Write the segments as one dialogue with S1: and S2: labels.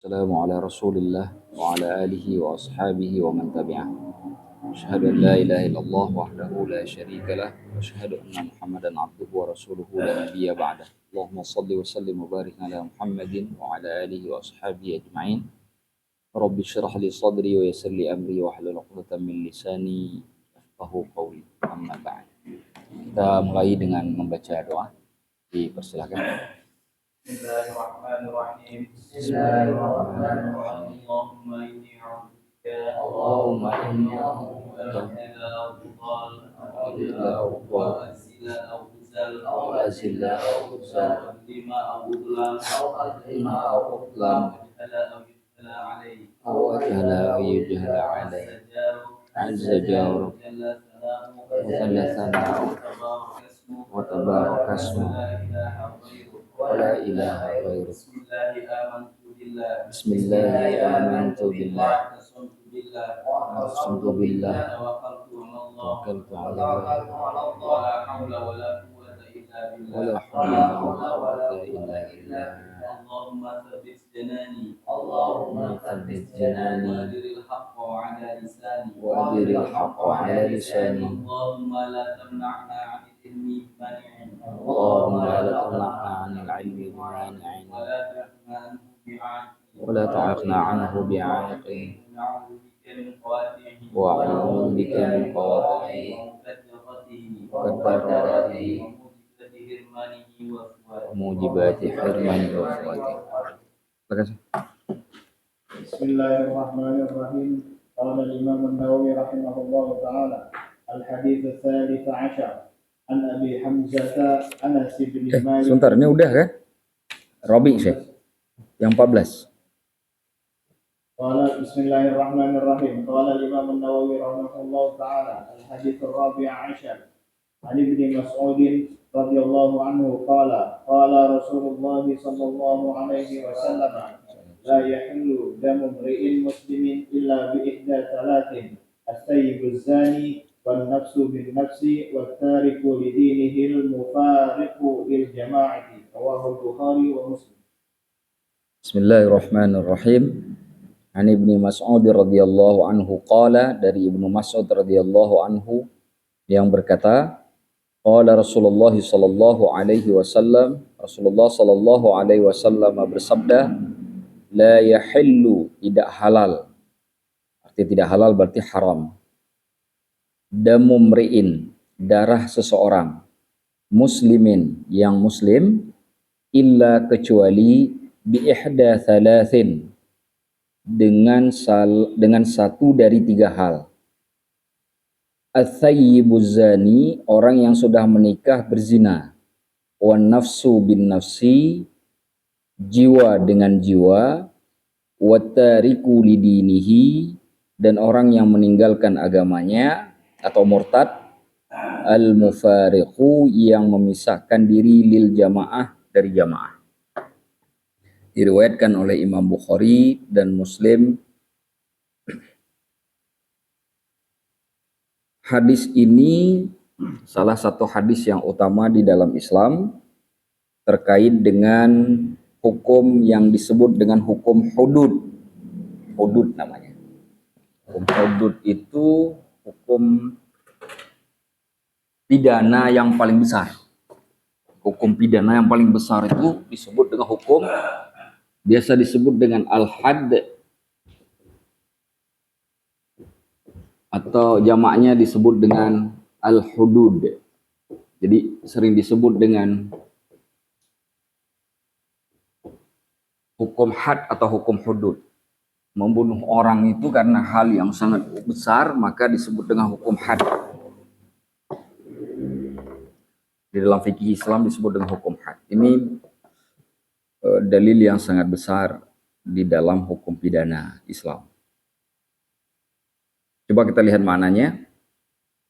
S1: والسلام على رسول الله وعلى آله وأصحابه ومن تبعه. أشهد أن لا إله إلا الله وحده لا شريك له وأشهد أن محمدا عبده ورسوله لا نبي بعده. اللهم صل وسلم وبارك على محمد وعلى آله وأصحابه أجمعين. رب اشرح لي صدري ويسر لي أمري واحلل عقدة من لساني يفقهوا قولي. أما بعد. Kita mulai dengan membaca doa. Dipersilakan.
S2: Bismillahirrahmanirrahim. Bismillahirrahmanirrahim. Allahumma inni a'udzubika
S1: أو أجهل أو يجهل علي عز جارك وجل ثناؤك وتبارك اسمك ولا إله غيرك. بسم الله آمنت بالله وأقسمت بالله توكلت على الله ولا حول ولا قوة إلا بالله. اللهم ثبت جناني وأدر الحق على لساني. اللهم لا تمنعنا عن العلم بمانع ولا تعقنا عنه بعائق وأعوذ بك من قواطعه وكدرته وموجبات حرمانه وفواته.
S2: Bismillahirrahmanirrahim. Qala al-Imam an-Nawawi rahimahullah ta'ala al-hadits ats-tsalits 'ashar an Abi Hamzah Anas bin Malik.
S1: Sebentar, ini udah kan? Robi sih. Yang 14.
S2: Qala bismillahirrahmanirrahim. Qala al-Imam an-Nawawi rahimahullah ta'ala al-hadits ar-rabi' 'ashar an Ibnu Mas'ud radhiyallahu anhu qala Rasulullah sallallahu alaihi wasallam la yahillu damu imri'in muslimin illa bi ihda thalathin as-sayyibu az-zani wan nafsu bin nafsi wat tariku li dinihi al-mufariqu lil jama'ati. Rawahu al-Bukhari wa Muslim.
S1: Bismillahirrahmanirrahim. An Ibnu Mas'ud radhiyallahu anhu qala, dari Ibnu Mas'ud radhiyallahu anhu yang berkata, qala Rasulullah sallallahu alaihi wasallam, Rasulullah sallallahu alaihi wasallam bersabda, la yahillu, tidak halal. Arti tidak halal berarti haram. Damu mri'in, darah seseorang, muslimin, yang muslim, illa, kecuali, bi ihda thalathin, dengan satu dari tiga hal. Ats-tsayyibu zani, orang yang sudah menikah berzina. Wan nafsu bin nafsi, jiwa dengan jiwa. Wattariku lidinihi, dan orang yang meninggalkan agamanya atau murtad. Al-mufariqu, yang memisahkan diri lil jamaah, dari jamaah. Diriwayatkan oleh Imam Bukhari dan Muslim. Hadis ini salah satu hadis yang utama di dalam Islam terkait dengan hukum yang disebut dengan hukum hudud. Hudud namanya. Hukum hudud itu hukum pidana yang paling besar. Hukum pidana yang paling besar itu disebut dengan hukum, biasa disebut dengan al-hadd, atau jamaknya disebut dengan al-hudud. Jadi sering disebut dengan hukum had atau hukum hudud. Membunuh orang itu karena hal yang sangat besar, maka disebut dengan hukum had. Di dalam fikih Islam disebut dengan hukum had. Ini dalil yang sangat besar di dalam hukum pidana Islam. Coba kita lihat maknanya.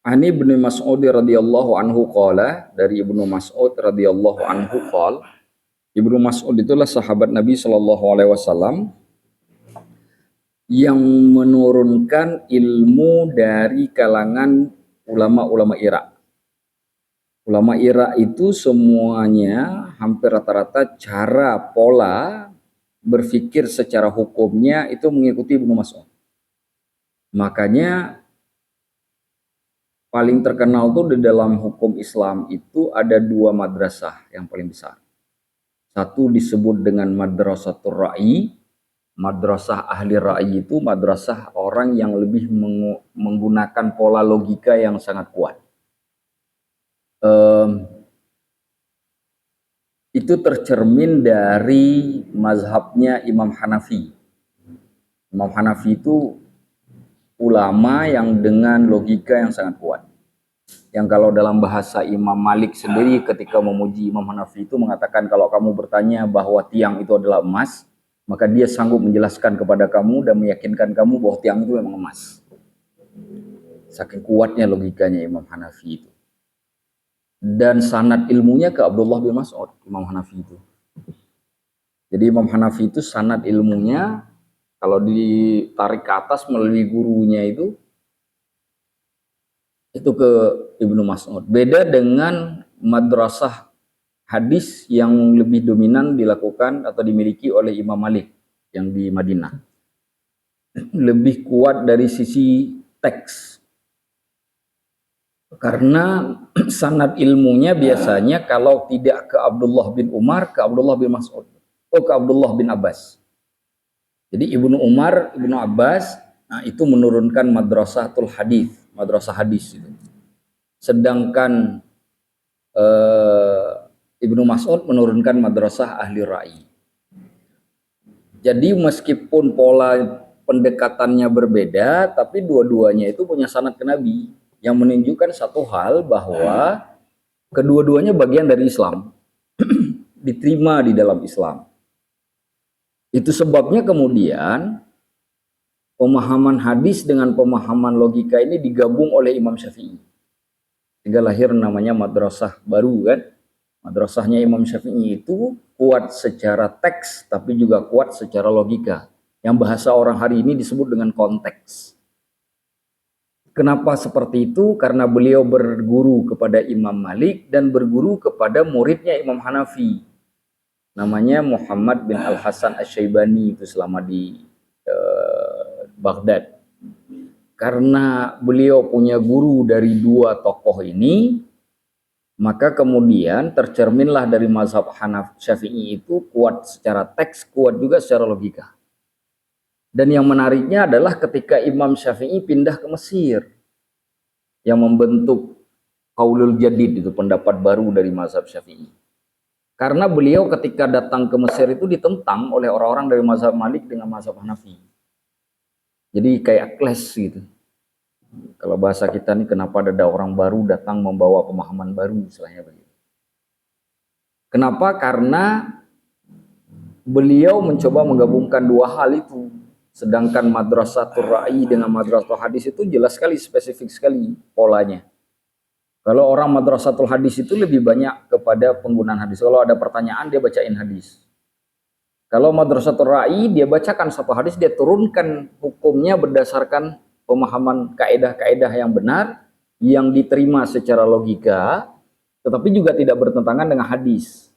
S1: Ani Ibnu Mas'ud radhiyallahu anhu qala, dari Ibnu Mas'ud radhiyallahu anhu qala. Ibnu Mas'ud itulah sahabat Nabi sallallahu alaihi wasallam yang menurunkan ilmu dari kalangan ulama-ulama Irak. Ulama Irak itu semuanya hampir rata-rata cara pola berpikir secara hukumnya itu mengikuti Ibnu Mas'ud. Makanya paling terkenal tuh di dalam hukum Islam itu ada dua madrasah yang paling besar. Satu disebut dengan madrasatul ra'i. Madrasah ahli ra'i itu madrasah orang yang lebih menggunakan pola logika yang sangat kuat. Itu tercermin dari mazhabnya Imam Hanafi. Imam Hanafi itu ulama yang dengan logika yang sangat kuat. Yang kalau dalam bahasa Imam Malik sendiri ketika memuji Imam Hanafi itu mengatakan kalau kamu bertanya bahwa tiang itu adalah emas, maka dia sanggup menjelaskan kepada kamu dan meyakinkan kamu bahwa tiang itu memang emas. Saking kuatnya logikanya Imam Hanafi itu. Dan sanad ilmunya ke Abdullah bin Mas'ud, Imam Hanafi itu. Jadi Imam Hanafi itu sanad ilmunya kalau ditarik ke atas melalui gurunya itu ke Ibnu Mas'ud. Beda dengan madrasah hadis yang lebih dominan dilakukan atau dimiliki oleh Imam Malik yang di Madinah. Lebih kuat dari sisi teks. Karena sanad ilmunya biasanya kalau tidak ke Abdullah bin Umar, ke Abdullah bin Mas'ud, atau ke Abdullah bin Abbas. Jadi Ibnu Umar, Ibnu Abbas, nah itu menurunkan madrasatul hadis, madrasah hadis itu. Sedangkan Ibnu Mas'ud menurunkan madrasah ahli ra'i. Jadi meskipun pola pendekatannya berbeda, tapi dua-duanya itu punya sanad ke Nabi yang menunjukkan satu hal bahwa kedua-duanya bagian dari Islam, diterima di dalam Islam. Itu sebabnya kemudian pemahaman hadis dengan pemahaman logika ini digabung oleh Imam Syafi'i. Sehingga lahir namanya madrasah baru kan. Madrasahnya Imam Syafi'i itu kuat secara teks tapi juga kuat secara logika. Yang bahasa orang hari ini disebut dengan konteks. Kenapa seperti itu? Karena beliau berguru kepada Imam Malik dan berguru kepada muridnya Imam Hanafi. Namanya Muhammad bin Al-Hasan Asy-Syaibani itu selama di Baghdad. Karena beliau punya guru dari dua tokoh ini, maka kemudian tercerminlah dari mazhab Hanafi Syafi'i itu kuat secara teks, kuat juga secara logika. Dan yang menariknya adalah ketika Imam Syafi'i pindah ke Mesir, yang membentuk Qaulul Jadid, itu pendapat baru dari mazhab Syafi'i. Karena beliau ketika datang ke Mesir itu ditentang oleh orang-orang dari mazhab Malik dengan mazhab Hanafi. Jadi kayak clash gitu. Kalau bahasa kita nih, kenapa ada orang baru datang membawa pemahaman baru, istilahnya begitu. Kenapa? Karena beliau mencoba menggabungkan dua hal itu. Sedangkan madrasatul ra'i dengan madrasatul hadis itu jelas sekali, spesifik sekali polanya. Kalau orang madrasatul hadis itu lebih banyak kepada penggunaan hadis. Kalau ada pertanyaan dia bacain hadis. Kalau madrasatul ra'i dia bacakan satu hadis, dia turunkan hukumnya berdasarkan pemahaman kaedah-kaedah yang benar, yang diterima secara logika, tetapi juga tidak bertentangan dengan hadis.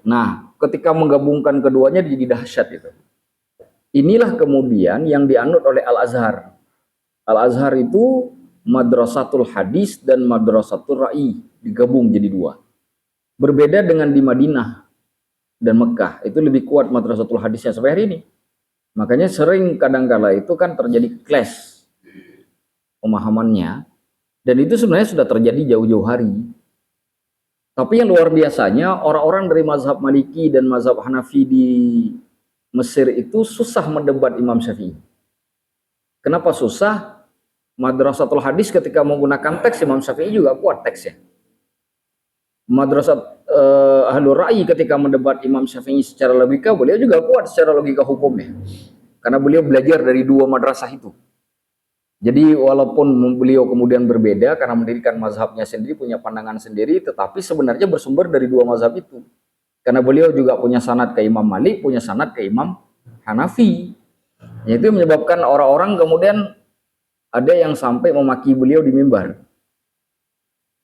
S1: Nah, ketika menggabungkan keduanya jadi dahsyat itu. Inilah kemudian yang dianut oleh Al-Azhar. Al-Azhar itu madrasatul hadis dan madrasatul ra'i digabung jadi dua. Berbeda dengan di Madinah dan Mekah, itu lebih kuat madrasatul hadisnya sampai hari ini. Makanya sering kadangkala itu kan terjadi clash pemahamannya, dan itu sebenarnya sudah terjadi jauh-jauh hari. Tapi yang luar biasanya orang-orang dari mazhab Maliki dan mazhab Hanafi di Mesir itu susah mendebat Imam Syafi'i. Kenapa susah? Madrasatul hadis ketika menggunakan teks, Imam Syafi'i juga kuat teksnya. Madrasat Ahlur Ra'i ketika mendebat Imam Syafi'i secara logika, beliau juga kuat secara logika hukumnya. Karena beliau belajar dari dua madrasah itu. Jadi walaupun beliau kemudian berbeda karena mendirikan mazhabnya sendiri, punya pandangan sendiri, tetapi sebenarnya bersumber dari dua mazhab itu. Karena beliau juga punya sanad ke Imam Malik, punya sanad ke Imam Hanafi. Itu menyebabkan orang-orang kemudian ada yang sampai memaki beliau di mimbar.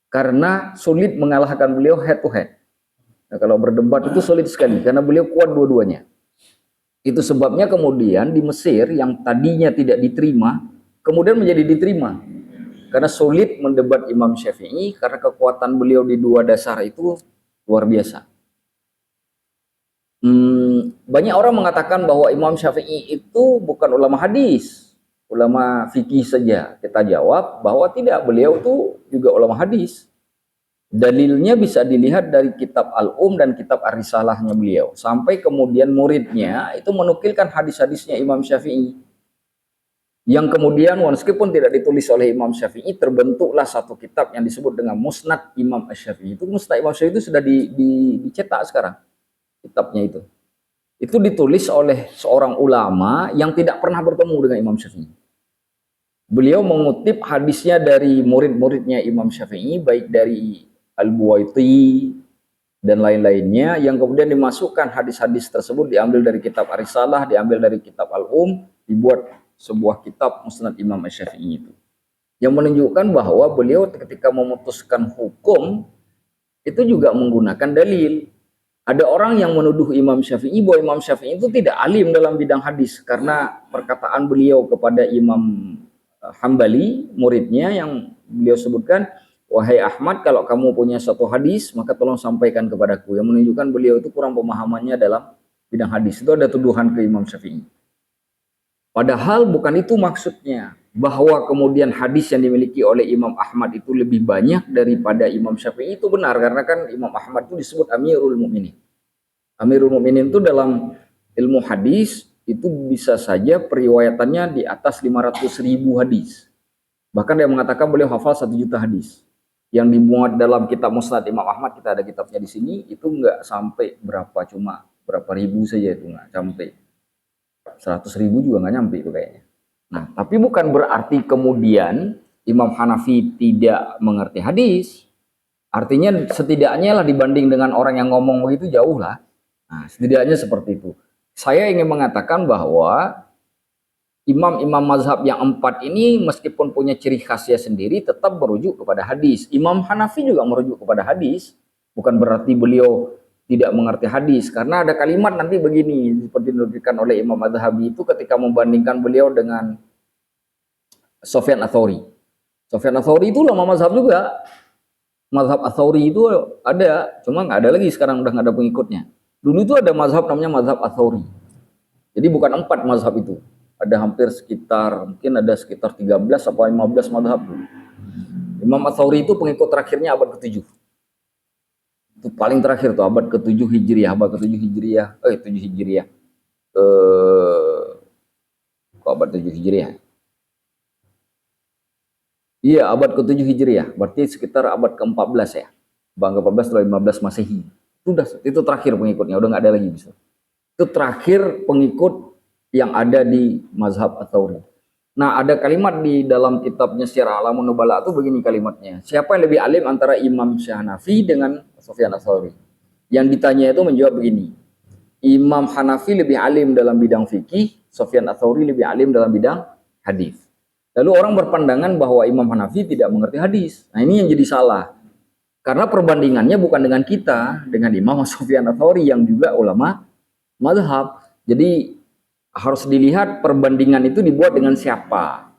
S1: Karena sulit mengalahkan beliau head to head. Nah, kalau berdebat itu sulit sekali karena beliau kuat dua-duanya. Itu sebabnya kemudian di Mesir yang tadinya tidak diterima, kemudian menjadi diterima. Karena sulit mendebat Imam Syafi'i, karena kekuatan beliau di dua dasar itu luar biasa. Banyak orang mengatakan bahwa Imam Syafi'i itu bukan ulama hadis, ulama fikih saja. Kita jawab bahwa tidak, beliau itu juga ulama hadis. Dalilnya bisa dilihat dari kitab dan kitab Ar-Risalahnya beliau. Sampai kemudian muridnya itu menukilkan hadis-hadisnya Imam Syafi'i. Yang kemudian meskipun tidak ditulis oleh Imam Syafi'i, terbentuklah satu kitab yang disebut dengan Musnad Imam Asy-Syafi'i. Itu Musnad Imam Syafi'i itu sudah dicetak sekarang, kitabnya itu. Itu ditulis oleh seorang ulama yang tidak pernah bertemu dengan Imam Syafi'i. Beliau mengutip hadisnya dari murid-muridnya Imam Syafi'i, baik dari Al-Buwaiti dan lain-lainnya, yang kemudian dimasukkan hadis-hadis tersebut, diambil dari kitab Ar-Risalah, diambil dari kitab dibuat sebuah kitab Musnad Imam Asy-Syafi'i itu. Yang menunjukkan bahwa beliau ketika memutuskan hukum itu juga menggunakan dalil. Ada orang yang menuduh Imam Syafi'i bahwa Imam Syafi'i itu tidak alim dalam bidang hadis karena perkataan beliau kepada Imam Hambali, muridnya, yang beliau sebutkan, "Wahai Ahmad, kalau kamu punya satu hadis, maka tolong sampaikan kepadaku." Yang menunjukkan beliau itu kurang pemahamannya dalam bidang hadis. Itu ada tuduhan ke Imam Syafi'i. Padahal bukan itu maksudnya, bahwa kemudian hadis yang dimiliki oleh Imam Ahmad itu lebih banyak daripada Imam Syafi'i itu benar, karena kan Imam Ahmad itu disebut Amirul Mukminin. Amirul Mukminin itu dalam ilmu hadis itu bisa saja periwayatannya di atas 500.000 hadis. Bahkan dia mengatakan beliau hafal 1 juta hadis. Yang dimuat dalam kitab Musnad Imam Ahmad, kita ada kitabnya di sini, itu nggak sampai berapa, cuma berapa ribu saja, itu nggak sampai 100.000 juga nggak nyampe itu kayaknya. Nah, tapi bukan berarti kemudian Imam Hanafi tidak mengerti hadis. Artinya setidaknya lah dibanding dengan orang yang ngomong begitu jauh lah. Nah, setidaknya seperti itu. Saya ingin mengatakan bahwa imam-imam mazhab yang 4 ini meskipun punya ciri khasnya sendiri tetap merujuk kepada hadis. Imam Hanafi juga merujuk kepada hadis. Bukan berarti beliau tidak mengerti hadis, karena ada kalimat nanti begini seperti dinukilkan oleh Imam Adz-Dzahabi itu ketika membandingkan beliau dengan Sufyan Ats-Tsauri. Sufyan Ats-Tsauri itu ulama mazhab juga. Mazhab Ats-Tsauri itu ada, cuma nggak ada lagi sekarang, udah nggak ada pengikutnya. Dulu itu ada mazhab namanya mazhab Ats-Tsauri. Jadi bukan 4 mazhab itu. Ada hampir mungkin ada sekitar 13 atau 15 mazhab dulu. Imam Ats-Tsauri itu pengikut terakhirnya abad ke-7. Itu paling terakhir tuh abad ke-7 Hijriah, abad ke-7 Hijriah, 7 Hijriah. Kok abad 7 Hijriah? Iya, abad ke-7 Hijriah, berarti sekitar abad ke-14 ya. Abad ke-14 atau 15 Masehi. Itu terakhir pengikutnya, udah nggak ada lagi bisa. Itu terakhir pengikut yang ada di mazhab Ats-Tsauri. Nah, ada kalimat di dalam kitabnya Syiar A'lamun Nubala itu begini kalimatnya. Siapa yang lebih alim antara Imam Hanafi dengan Sufyan Ats-Tsauri? Yang ditanya itu menjawab begini. Imam Hanafi lebih alim dalam bidang fikih, Sufyan Ats-Tsauri lebih alim dalam bidang hadis. Lalu orang berpandangan bahwa Imam Hanafi tidak mengerti hadis. Nah, ini yang jadi salah. Karena perbandingannya bukan dengan kita, dengan Imam Sufyan Ats-Tsauri yang juga ulama mazhab. Jadi harus dilihat perbandingan itu dibuat dengan siapa.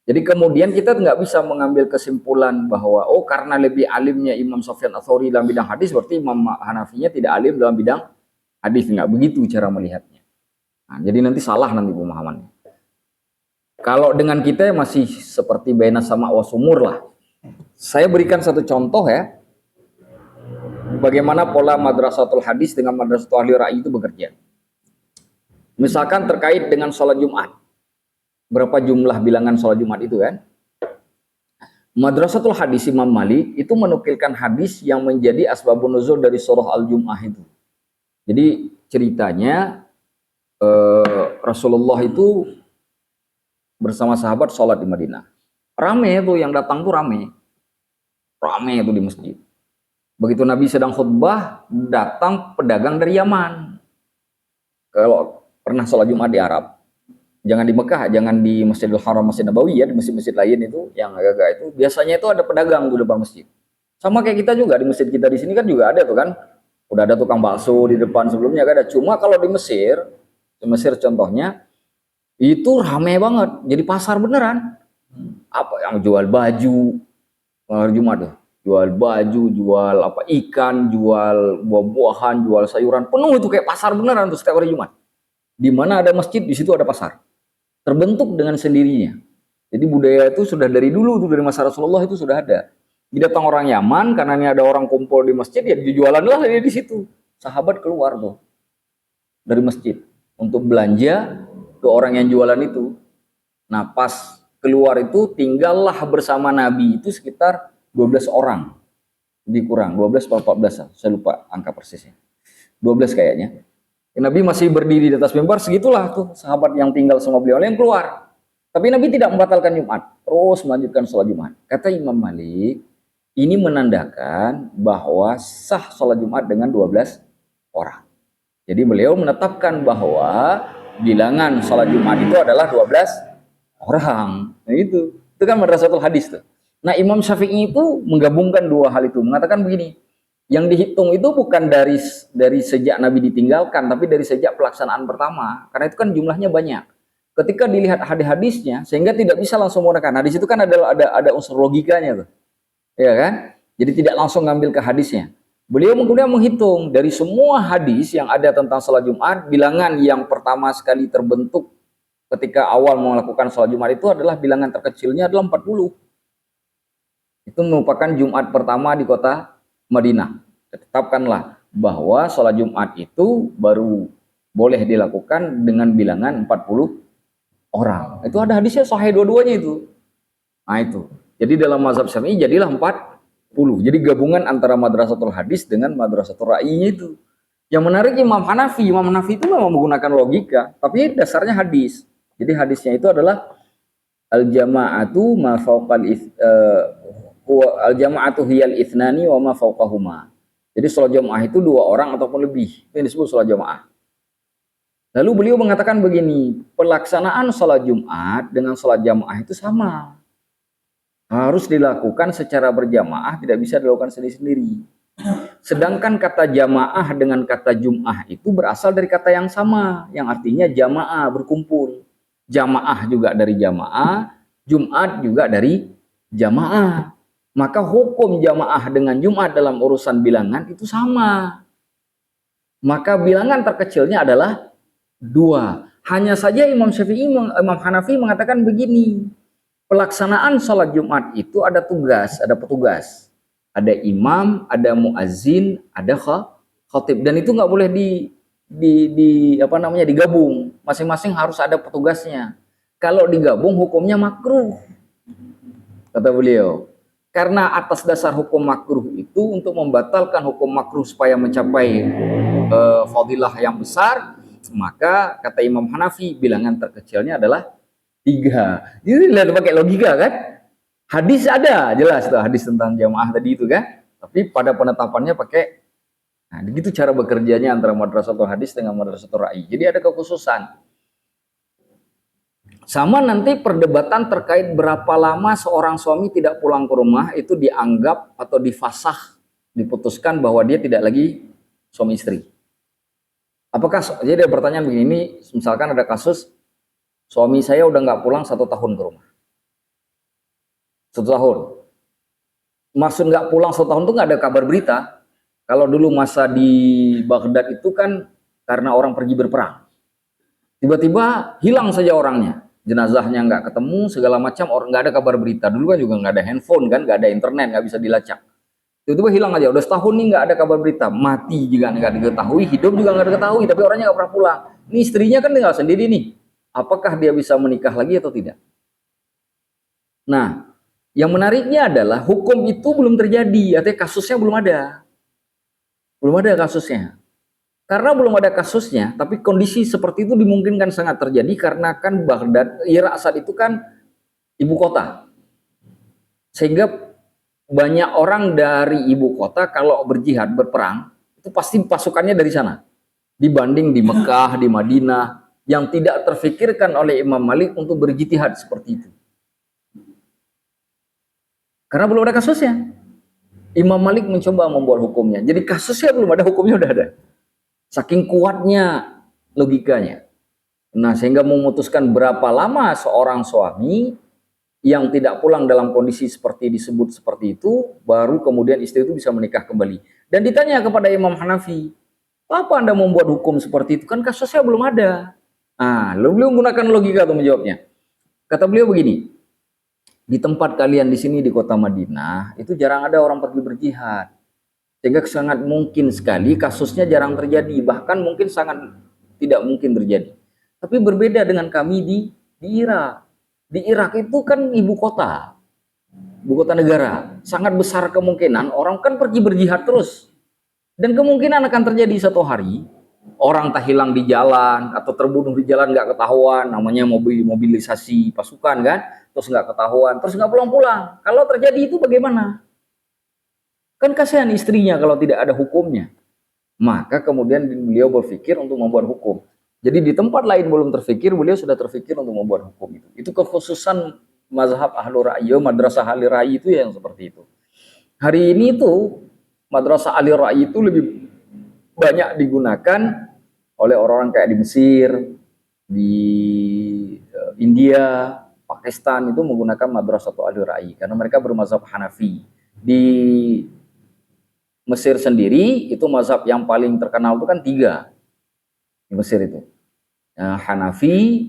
S1: Jadi kemudian kita nggak bisa mengambil kesimpulan bahwa karena lebih alimnya Imam Sufyan Ats-Tsauri dalam bidang hadis berarti Imam Hanafinya tidak alim dalam bidang hadis. Nggak begitu cara melihatnya. Nah, jadi nanti salah nanti pemahamannya. Kalau dengan kita masih seperti baina sama wasumur lah. Saya berikan satu contoh ya. Bagaimana pola madrasatul hadis dengan madrasatul ahli ra'yi itu bekerja. Misalkan terkait dengan sholat Jumat. Berapa jumlah bilangan sholat Jumat itu kan? Madrasatul hadis Imam Malik itu menukilkan hadis yang menjadi asbabun nuzul dari surah Al-Jum'ah itu. Jadi ceritanya Rasulullah itu bersama sahabat sholat di Madinah. Rame itu, yang datang tuh rame. Rame itu di masjid. Begitu Nabi sedang khutbah, datang pedagang dari Yaman. Kalau pernah sholat Jumat di Arab, jangan di Mekah, jangan di Masjidil Haram, Masjid Nabawi ya, di masjid-masjid lain itu yang agak-agak itu biasanya itu ada pedagang di depan masjid. Sama kayak kita juga di masjid kita di sini kan juga ada tuh kan, udah ada tukang bakso di depan, sebelumnya kan ada. Cuma kalau di Mesir Mesir contohnya, itu ramai banget, jadi pasar beneran. Apa yang jual baju hari Jumat tuh, jual baju, jual apa ikan, jual buah-buahan, jual sayuran, penuh itu kayak pasar beneran tuh setiap hari Jumat. Di mana ada masjid, di situ ada pasar. Terbentuk dengan sendirinya. Jadi budaya itu sudah dari dulu tuh, dari masa Rasulullah itu sudah ada. Jadi datang orang Yaman, karena ini ada orang kumpul di masjid, ya dijualan lah di situ. Sahabat keluar tuh dari masjid untuk belanja ke orang yang jualan itu. Nah pas keluar itu tinggallah bersama Nabi itu sekitar 12 orang. Lebih kurang, 12 atau 14, saya lupa angka persisnya. 12 kayaknya. Nabi masih berdiri di atas mimbar, segitulah tuh sahabat yang tinggal sama beliau yang keluar. Tapi Nabi tidak membatalkan Jumat, terus melanjutkan sholat Jumat. Kata Imam Malik, ini menandakan bahwa sah sholat Jumat dengan 12 orang. Jadi beliau menetapkan bahwa bilangan sholat Jumat itu adalah 12 orang. Nah itu kan madrasatul hadis tuh. Nah Imam Syafi'i itu menggabungkan dua hal itu, mengatakan begini, yang dihitung itu bukan dari sejak Nabi ditinggalkan, tapi dari sejak pelaksanaan pertama, karena itu kan jumlahnya banyak. Ketika dilihat hadis-hadisnya, sehingga tidak bisa langsung menggunakan hadis itu kan ada unsur logikanya tuh, ya kan? Jadi tidak langsung ngambil ke hadisnya. Beliau kemudian menghitung dari semua hadis yang ada tentang sholat Jumat, bilangan yang pertama sekali terbentuk ketika awal melakukan sholat Jumat itu adalah bilangan terkecilnya adalah 40. Itu merupakan Jumat pertama di kota Madinah. Tetapkanlah bahwa sholat Jumat itu baru boleh dilakukan dengan bilangan 40 orang. Itu ada hadisnya sahih dua-duanya itu. Nah itu. Jadi dalam mazhab Syafi'i jadilah 40. Jadi gabungan antara madrasatul hadis dengan madrasatul ra'iynya itu. Yang menarik Imam Hanafi. Imam Hanafi itu memang menggunakan logika, tapi dasarnya hadis. Jadi hadisnya itu adalah al-jama'atu ma fawqal al-jama'atu hiyal ithnani wa ma fawqahuma. Jadi sholat jamaah itu 2 orang ataupun lebih. Itu yang disebut sholat jamaah. Lalu beliau mengatakan begini, pelaksanaan sholat Jumat dengan sholat jamaah itu sama. Harus dilakukan secara berjamaah, tidak bisa dilakukan sendiri-sendiri. Sedangkan kata jamaah dengan kata Jum'ah itu berasal dari kata yang sama, yang artinya jamaah, berkumpul. Jamaah juga dari jamaah, Jumat juga dari jamaah. Maka hukum jamaah dengan Jumat dalam urusan bilangan itu sama. Maka bilangan terkecilnya adalah 2. Hanya saja Imam Hanafi mengatakan begini, pelaksanaan sholat Jumat itu ada tugas, ada petugas, ada imam, ada muazzin, ada khatib, dan itu nggak boleh digabung. Masing-masing harus ada petugasnya. Kalau digabung hukumnya makruh, kata beliau. Karena atas dasar hukum makruh itu untuk membatalkan hukum makruh supaya mencapai fadilah yang besar, maka kata Imam Hanafi bilangan terkecilnya adalah 3. Jadi lihat pakai logika kan? Hadis ada jelas tuh hadis tentang jamaah tadi itu kan? Tapi pada penetapannya pakai, nah begitu cara bekerjanya antara madrasatul hadis dengan madrasatul ra'i. Jadi ada kekhususan. Sama nanti perdebatan terkait berapa lama seorang suami tidak pulang ke rumah itu dianggap atau difasah, diputuskan bahwa dia tidak lagi suami istri. Apakah, jadi ada pertanyaan begini, misalkan ada kasus suami saya udah nggak pulang 1 tahun ke rumah. 1 tahun. Maksud nggak pulang 1 tahun itu nggak ada kabar berita. Kalau dulu masa di Baghdad itu kan karena orang pergi berperang. Tiba-tiba hilang saja orangnya. Jenazahnya nggak ketemu, segala macam, orang nggak ada kabar berita. Dulu kan juga nggak ada handphone kan, nggak ada internet, nggak bisa dilacak. Tiba-tiba hilang aja, udah setahun nih nggak ada kabar berita, mati juga nggak diketahui, hidup juga nggak diketahui, tapi orangnya nggak pernah pulang. Ini istrinya kan tinggal sendiri nih, apakah dia bisa menikah lagi atau tidak? Nah, yang menariknya adalah hukum itu belum terjadi, artinya kasusnya belum ada kasusnya. Karena belum ada kasusnya, tapi kondisi seperti itu dimungkinkan sangat terjadi karena kan Baghdad, Irak saat itu kan ibu kota, sehingga banyak orang dari ibu kota kalau berjihad, berperang, itu pasti pasukannya dari sana. Dibanding di Mekah, di Madinah, yang tidak terfikirkan oleh Imam Malik untuk berjihad seperti itu. Karena belum ada kasusnya. Imam Malik mencoba membuat hukumnya. Jadi kasusnya belum ada, hukumnya udah ada. Saking kuatnya logikanya. Nah, sehingga memutuskan berapa lama seorang suami yang tidak pulang dalam kondisi seperti disebut seperti itu, baru kemudian istri itu bisa menikah kembali. Dan ditanya kepada Imam Hanafi, apa Anda membuat hukum seperti itu? Kan kasusnya belum ada. Nah, beliau menggunakan logika untuk menjawabnya. Kata beliau begini, di tempat kalian di sini di kota Madinah, itu jarang ada orang pergi berjihad. Sehingga sangat mungkin sekali kasusnya jarang terjadi, bahkan mungkin sangat tidak mungkin terjadi. Tapi berbeda dengan kami di Irak. Di Irak itu kan ibu kota negara. Sangat besar kemungkinan orang kan pergi berjihad terus. Dan kemungkinan akan terjadi satu hari orang tak hilang di jalan atau terbunuh di jalan nggak ketahuan, namanya mobilisasi pasukan kan, terus nggak ketahuan, terus nggak pulang-pulang. Kalau terjadi itu bagaimana? Kan kasihan istrinya kalau tidak ada hukumnya. Maka kemudian beliau berpikir untuk membuat hukum. Jadi di tempat lain belum terpikir, beliau sudah terpikir untuk membuat hukum itu. Itu kekhususan mazhab Ahlur Ra'yi, madrasah Ahli Ra'yi itu yang seperti itu. Hari ini tuh madrasah Ahli Ra'yi itu lebih banyak digunakan oleh orang-orang kayak di Mesir, di India, Pakistan itu menggunakan madrasah Ahli Ra'yi karena mereka bermazhab Hanafi. Di Mesir sendiri itu mazhab yang paling terkenal itu kan 3 di Mesir itu. Hanafi,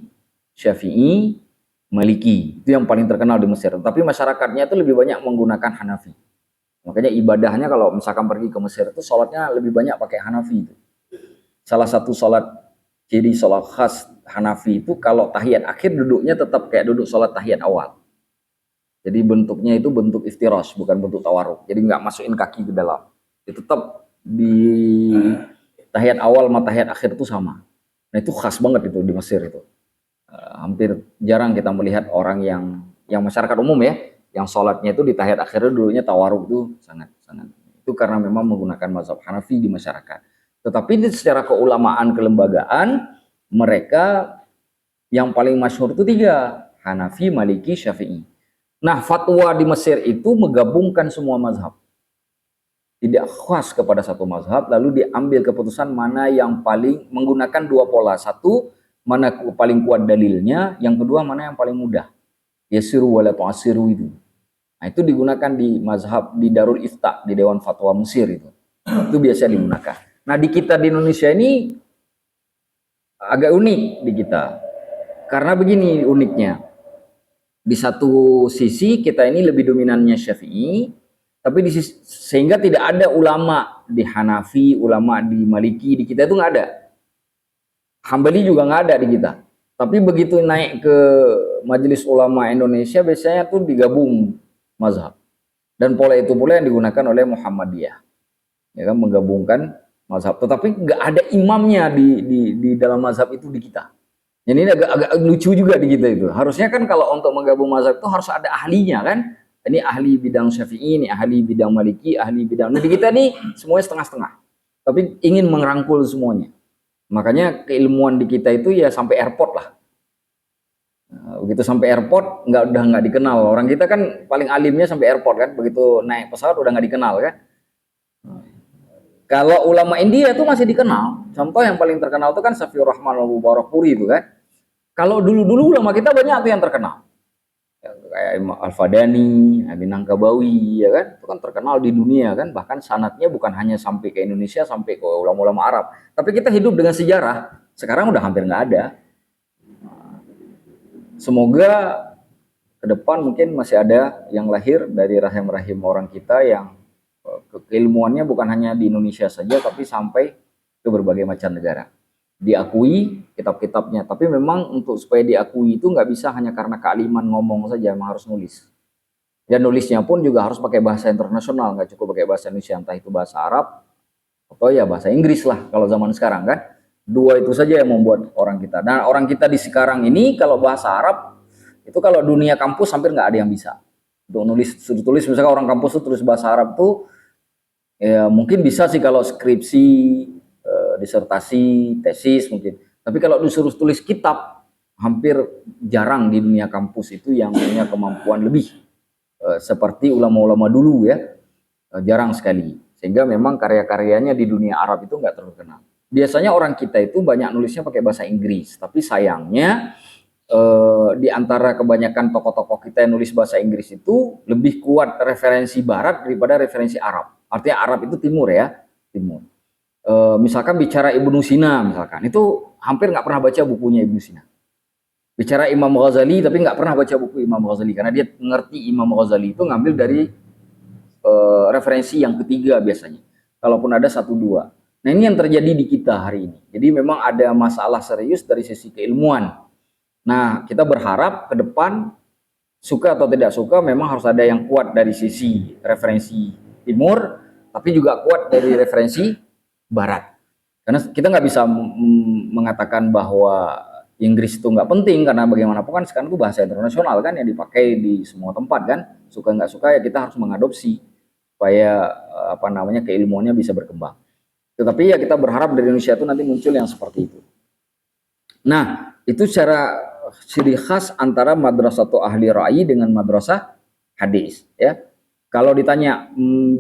S1: Syafi'i, Maliki. Itu yang paling terkenal di Mesir. Tapi masyarakatnya itu lebih banyak menggunakan Hanafi. Makanya ibadahnya kalau misalkan pergi ke Mesir itu sholatnya lebih banyak pakai Hanafi itu. Salah satu sholat, jadi sholat khas Hanafi itu kalau tahiyat akhir duduknya tetap kayak duduk sholat tahiyat awal. Jadi bentuknya itu bentuk iftirosh, bukan bentuk tawarruk. Jadi nggak masukin kaki ke dalam. Itu tetap di tahiyat awal sama tahiyat akhir itu sama. Nah itu khas banget itu di Mesir itu. Hampir jarang kita melihat orang yang masyarakat umum ya, yang sholatnya itu di tahiyat akhirnya dulunya tawaruk itu sangat itu karena memang menggunakan mazhab Hanafi di masyarakat. Tetapi secara keulamaan kelembagaan mereka yang paling masyhur itu 3, Hanafi, Maliki, Syafi'i. Nah fatwa di Mesir itu menggabungkan semua mazhab, tidak khas kepada satu mazhab, lalu diambil keputusan mana yang paling menggunakan 2 pola, satu mana paling kuat dalilnya, yang kedua mana yang paling mudah, yasiru wala tu'asiru itu. Nah itu digunakan di mazhab di Darul Ifta, di Dewan Fatwa Mesir itu biasa digunakan. Nah di kita di Indonesia ini agak unik di kita, karena begini uniknya, di satu sisi kita ini lebih dominannya Syafi'i, tapi sehingga tidak ada ulama di Hanafi, ulama di Maliki, di kita itu nggak ada. Hambali juga nggak ada di kita. Tapi begitu naik ke Majelis Ulama Indonesia biasanya tuh digabung mazhab. Dan pola itu pula yang digunakan oleh Muhammadiyah. Ya kan, menggabungkan mazhab. Tetapi nggak ada imamnya di dalam mazhab itu di kita. Jadi ini agak lucu juga di kita itu. Harusnya kan kalau untuk menggabung mazhab itu harus ada ahlinya kan. Ini ahli bidang Syafi'i, ini ahli bidang Maliki, ahli bidang. Nah di kita nih semuanya setengah-setengah. Tapi ingin merangkul semuanya. Makanya keilmuan di kita itu ya sampai airport lah. Nah, begitu sampai airport udah nggak dikenal. Orang kita kan paling alimnya sampai airport kan. Begitu naik pesawat udah nggak dikenal kan. Kalau ulama India itu masih dikenal. Contoh yang paling terkenal itu kan Safiur Rahman Al-Mubarakpuri itu kan. Kalau dulu-dulu ulama kita banyak tuh yang terkenal. Kayak Al-Fadani, Minangkabawi, ya kan, itu kan terkenal di dunia kan, bahkan sanadnya bukan hanya sampai ke Indonesia, sampai ke ulama-ulama Arab. Tapi kita hidup dengan sejarah, sekarang udah hampir nggak ada. Semoga ke depan mungkin masih ada yang lahir dari rahim-rahim orang kita yang keilmuannya bukan hanya di Indonesia saja, tapi sampai ke berbagai macam negara. Diakui kitab-kitabnya, tapi memang untuk supaya diakui itu nggak bisa hanya karena kealiman ngomong saja, memang harus nulis. Dan nulisnya pun juga harus pakai bahasa internasional, nggak cukup pakai bahasa Indonesia, entah itu bahasa Arab atau ya bahasa Inggris lah kalau zaman sekarang kan. 2 itu saja yang membuat orang kita. Nah orang kita di sekarang ini kalau bahasa Arab itu kalau dunia kampus hampir nggak ada yang bisa. Untuk tulis misalkan orang kampus itu tulis bahasa Arab tuh ya mungkin bisa sih kalau skripsi, disertasi, tesis mungkin. Tapi kalau disuruh tulis kitab, hampir jarang di dunia kampus itu yang punya kemampuan lebih seperti ulama-ulama dulu ya, jarang sekali. Sehingga memang karya-karyanya di dunia Arab itu nggak terlalu kenal. biasanya orang kita itu banyak nulisnya pakai bahasa Inggris, tapi sayangnya di antara kebanyakan tokoh-tokoh kita yang nulis bahasa Inggris itu lebih kuat referensi Barat daripada referensi Arab. Artinya Arab itu timur ya, timur. Misalkan bicara Ibnu Sina, misalkan itu hampir nggak pernah baca bukunya Ibnu Sina. Bicara Imam Ghazali, tapi nggak pernah baca buku Imam Ghazali karena dia ngerti Imam Ghazali itu ngambil dari referensi yang ketiga biasanya. Kalaupun ada satu dua. Nah ini yang terjadi di kita hari ini. Jadi memang ada masalah serius dari sisi keilmuan. Nah kita berharap ke depan suka atau tidak suka memang harus ada yang kuat dari sisi referensi timur, tapi juga kuat dari referensi barat. Karena kita nggak bisa mengatakan bahwa Inggris itu nggak penting karena bagaimanapun kan sekarang itu bahasa internasional kan yang dipakai di semua tempat kan. Suka nggak suka ya kita harus mengadopsi supaya keilmuannya bisa berkembang. Tetapi ya kita berharap dari Indonesia itu nanti muncul yang seperti itu. Nah, itu secara ciri khas antara madrasatul ahli ra'i dengan madrasah hadis ya. Kalau ditanya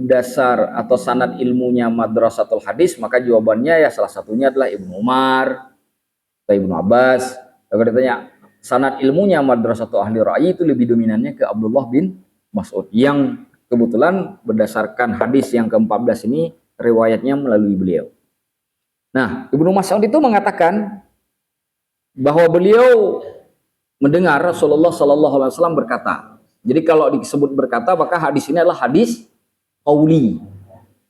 S1: dasar atau sanad ilmunya madrasatul hadis, maka jawabannya ya salah satunya adalah Ibnu Umar atau Ibnu Abbas. Kalau ditanya sanad ilmunya madrasatul ahli ra'i itu lebih dominannya ke Abdullah bin Mas'ud yang kebetulan berdasarkan hadis yang ke-14 ini riwayatnya melalui beliau. Nah, Ibnu Mas'ud itu mengatakan bahwa beliau mendengar Rasulullah Sallallahu Alaihi Wasallam berkata. Jadi kalau disebut berkata, maka hadis ini adalah hadis qauli.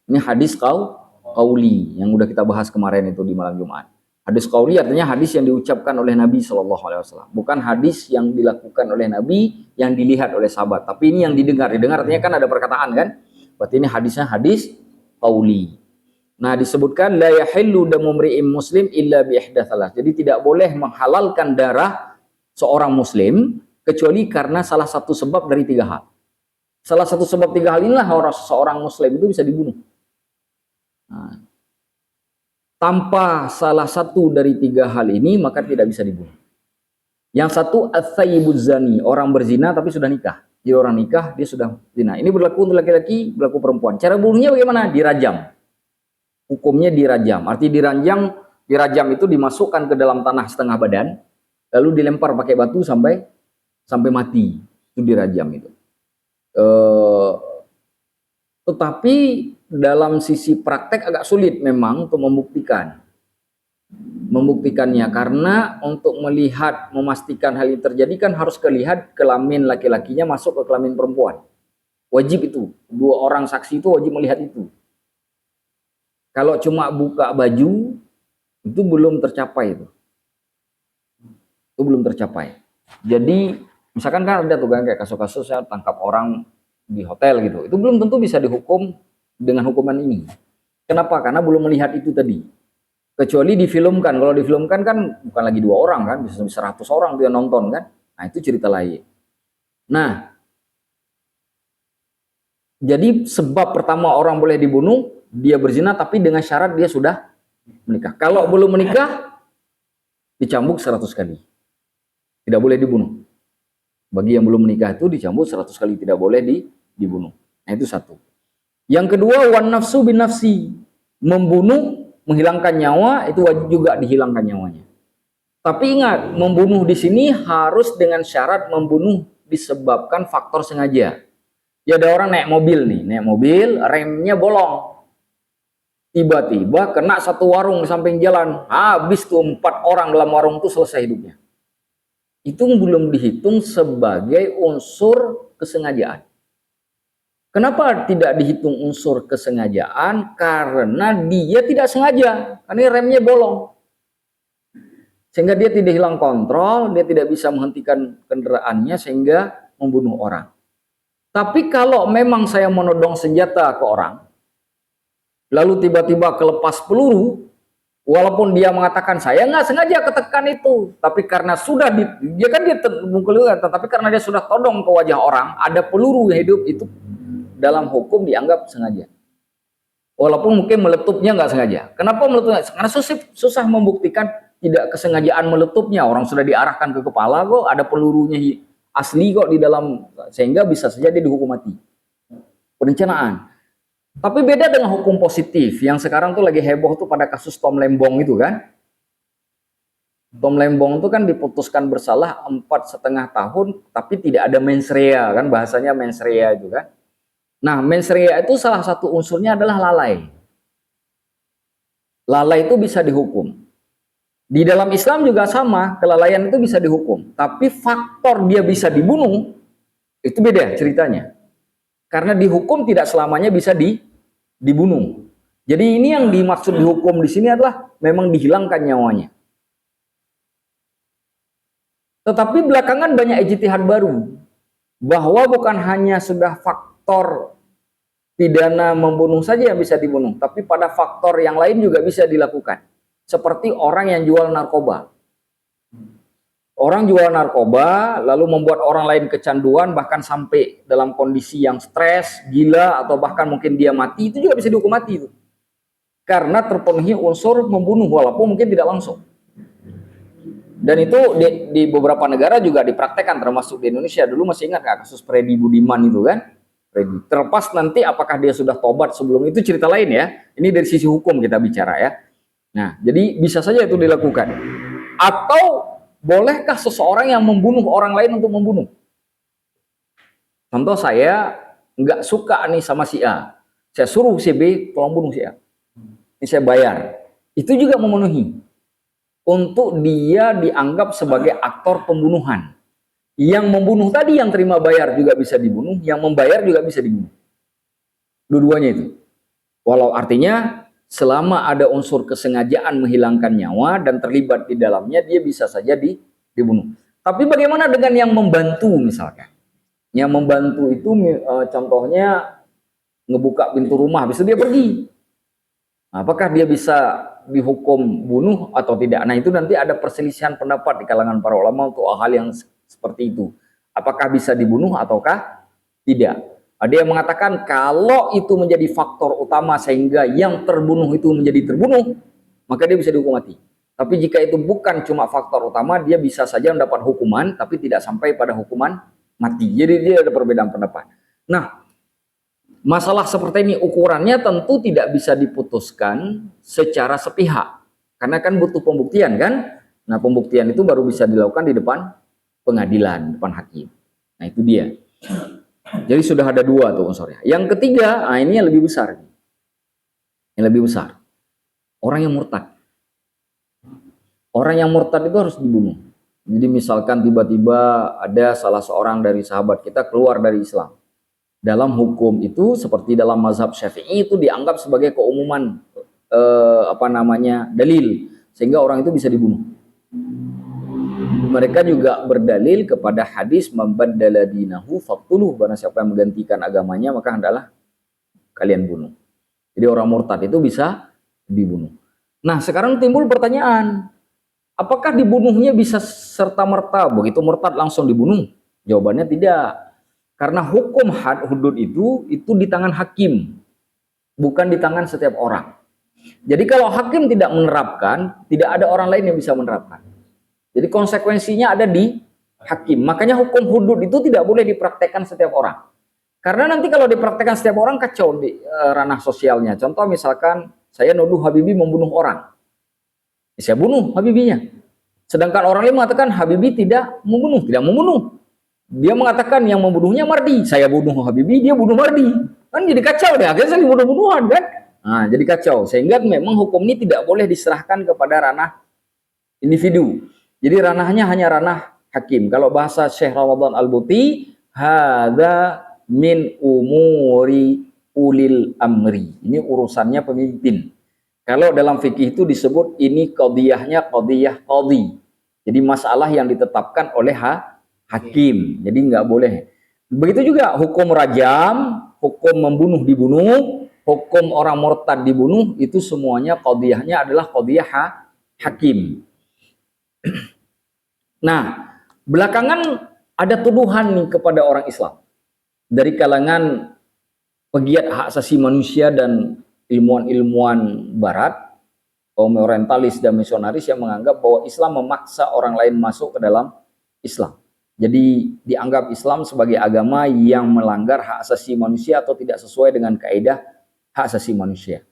S1: Ini hadis qauli yang udah kita bahas kemarin itu di malam Jumat. Hadis qauli artinya hadis yang diucapkan oleh Nabi Sallallahu Alaihi Wasallam, bukan hadis yang dilakukan oleh Nabi yang dilihat oleh sahabat. Tapi ini yang didengar. Didengar artinya kan ada perkataan kan? Berarti ini hadisnya hadis qauli. Nah disebutkan la yahillu damu mri'in muslim illa bi ihdatsalah. Jadi tidak boleh menghalalkan darah seorang muslim kecuali karena salah satu sebab dari 3 hal. Salah satu sebab 3 hal inilah seorang muslim itu bisa dibunuh. Nah, tanpa salah satu dari 3 hal ini maka tidak bisa dibunuh. Yang satu ats-tsayyibuz zani, orang berzina tapi sudah nikah. Jadi orang nikah dia sudah zina. Ini berlaku untuk laki-laki, berlaku perempuan. Cara bunuhnya bagaimana? Dirajam. Hukumnya dirajam. Arti dirajam itu dimasukkan ke dalam tanah setengah badan, lalu dilempar pakai batu sampai mati. Itu dirajam itu. Tetapi dalam sisi praktek agak sulit memang untuk membuktikannya karena untuk melihat memastikan hal ini terjadi kan harus lihat kelamin laki-lakinya masuk ke kelamin perempuan. Wajib itu. 2 orang saksi itu wajib melihat itu. Kalau cuma buka baju itu belum tercapai itu. Itu belum tercapai. Jadi misalkan kan ada tuh kan kayak kasus-kasus ya tangkap orang di hotel gitu. Itu belum tentu bisa dihukum dengan hukuman ini. Kenapa? Karena belum melihat itu tadi. Kecuali difilmkan. Kalau difilmkan kan bukan lagi 2 orang kan, bisa 100 orang dia nonton kan. Nah, itu cerita lain. Nah, jadi sebab pertama orang boleh dibunuh, dia berzina tapi dengan syarat dia sudah menikah. Kalau belum menikah, dicambuk 100 kali. Tidak boleh dibunuh. Bagi yang belum menikah itu dicambuk 100 kali, tidak boleh dibunuh. Nah, itu satu. Yang kedua, wan nafsu bin nafsi. Membunuh, menghilangkan nyawa, itu wajib juga dihilangkan nyawanya. Tapi ingat, membunuh di sini harus dengan syarat membunuh disebabkan faktor sengaja. Ya ada orang naik mobil, remnya bolong. Tiba-tiba kena satu warung di samping jalan, habis tuh 4 orang dalam warung itu selesai hidupnya. Itu belum dihitung sebagai unsur kesengajaan. Kenapa tidak dihitung unsur kesengajaan? Karena dia tidak sengaja, karena remnya bolong. Sehingga dia tidak hilang kontrol, dia tidak bisa menghentikan kendaraannya sehingga membunuh orang. Tapi kalau memang saya menodong senjata ke orang, lalu tiba-tiba kelepas peluru, walaupun dia mengatakan saya nggak sengaja ketekan itu, tapi karena sudah dia termukul, tapi karena dia sudah todong ke wajah orang, ada peluru yang hidup itu dalam hukum dianggap sengaja. Walaupun mungkin meletupnya nggak sengaja. Kenapa meletupnya? Karena susah membuktikan tidak kesengajaan meletupnya. Orang sudah diarahkan ke kepala kok, ada pelurunya asli kok di dalam, sehingga bisa saja dia dihukum mati. Perencanaan. Tapi beda dengan hukum positif yang sekarang tuh lagi heboh tuh pada kasus Tom Lembong itu kan. Tom Lembong itu kan diputuskan bersalah 4,5 tahun, tapi tidak ada mens rea kan, bahasanya mens rea itu kan. Nah, mens rea itu salah satu unsurnya adalah lalai. Lalai itu bisa dihukum. Di dalam Islam juga sama, kelalaian itu bisa dihukum. Tapi faktor dia bisa dibunuh, itu beda ceritanya. Karena dihukum tidak selamanya bisa dibunuh. Jadi ini yang dimaksud dihukum di sini adalah memang dihilangkan nyawanya. Tetapi belakangan banyak ijtihad baru bahwa bukan hanya sudah faktor pidana membunuh saja yang bisa dibunuh, tapi pada faktor yang lain juga bisa dilakukan. Seperti orang yang jual narkoba. Orang jual narkoba lalu membuat orang lain kecanduan bahkan sampai dalam kondisi yang stres, gila atau bahkan mungkin dia mati, itu juga bisa dihukum mati itu. Karena terpenuhi unsur membunuh walaupun mungkin tidak langsung. Dan itu di beberapa negara juga dipraktekkan, termasuk di Indonesia. Dulu masih ingat nggak kasus Freddy Budiman itu kan? Freddy. Terlepas nanti apakah dia sudah tobat sebelum itu cerita lain ya. Ini dari sisi hukum kita bicara ya. Nah, jadi bisa saja itu dilakukan. Atau bolehkah seseorang yang membunuh orang lain untuk membunuh? Contoh, saya nggak suka nih sama si A. Saya suruh si B tolong bunuh si A. Ini saya bayar. Itu juga memenuhi. Untuk dia dianggap sebagai aktor pembunuhan. Yang membunuh tadi yang terima bayar juga bisa dibunuh, yang membayar juga bisa dibunuh. Dua-duanya itu. Walau artinya selama ada unsur kesengajaan menghilangkan nyawa dan terlibat di dalamnya, dia bisa saja dibunuh. Tapi bagaimana dengan yang membantu misalkan? Yang membantu itu contohnya ngebuka pintu rumah, habis itu dia pergi. Apakah dia bisa dihukum bunuh atau tidak? Nah, itu nanti ada perselisihan pendapat di kalangan para ulama untuk hal yang seperti itu. Apakah bisa dibunuh ataukah tidak? Ada yang mengatakan kalau itu menjadi faktor utama sehingga yang terbunuh itu menjadi terbunuh, maka dia bisa dihukum mati. Tapi jika itu bukan cuma faktor utama, dia bisa saja mendapat hukuman, tapi tidak sampai pada hukuman mati. Jadi dia ada perbedaan pendapat. Nah, masalah seperti ini ukurannya tentu tidak bisa diputuskan secara sepihak. Karena kan butuh pembuktian kan? Nah, pembuktian itu baru bisa dilakukan di depan pengadilan, depan hakim. Nah, itu dia. Jadi sudah ada dua tuh unsurnya. Yang ketiga, nah ini yang lebih besar. Yang lebih besar. Orang yang murtad. Orang yang murtad itu harus dibunuh. Jadi misalkan tiba-tiba ada salah seorang dari sahabat kita keluar dari Islam. Dalam hukum itu seperti dalam mazhab Syafi'i itu dianggap sebagai keumuman dalil sehingga orang itu bisa dibunuh. Mereka juga berdalil kepada hadis membaddala dinahu faqtuluh, barang siapa yang menggantikan agamanya maka hendaklah kalian bunuh. Jadi orang murtad itu bisa dibunuh. Nah, sekarang timbul pertanyaan, apakah dibunuhnya bisa serta-merta begitu murtad langsung dibunuh? Jawabannya tidak. Karena hukum had hudud itu di tangan hakim, bukan di tangan setiap orang. Jadi kalau hakim tidak menerapkan, tidak ada orang lain yang bisa menerapkan. Jadi konsekuensinya ada di hakim. Makanya hukum hudud itu tidak boleh dipraktekkan setiap orang. Karena nanti kalau dipraktekkan setiap orang kacau di ranah sosialnya. Contoh misalkan saya nuduh Habibie membunuh orang. Saya bunuh Habibinya. Sedangkan orang lain mengatakan Habibie tidak membunuh. Dia mengatakan yang membunuhnya Mardi. Saya bunuh Habibie, dia bunuh Mardi. Kan jadi kacau deh, akhirnya saling bunuh-bunuhan kan. Nah, jadi kacau. Sehingga memang hukum ini tidak boleh diserahkan kepada ranah individu. Jadi ranahnya hanya ranah hakim. Kalau bahasa Syekh Ramadan Al-Buti, hadza min umuri ulil amri. Ini urusannya pemimpin. Kalau dalam fikih itu disebut ini qadiyahnya qadiyah qadhi. Jadi masalah yang ditetapkan oleh hakim. Jadi nggak boleh. Begitu juga hukum rajam, hukum membunuh dibunuh, hukum orang murtad dibunuh, itu semuanya qadiyahnya adalah qadiyah hakim. Nah, belakangan ada tuduhan nih kepada orang Islam dari kalangan pegiat hak asasi manusia dan ilmuwan-ilmuwan barat, kaum orientalis dan misionaris yang menganggap bahwa Islam memaksa orang lain masuk ke dalam Islam. Jadi dianggap Islam sebagai agama yang melanggar hak asasi manusia atau tidak sesuai dengan kaidah hak asasi manusia.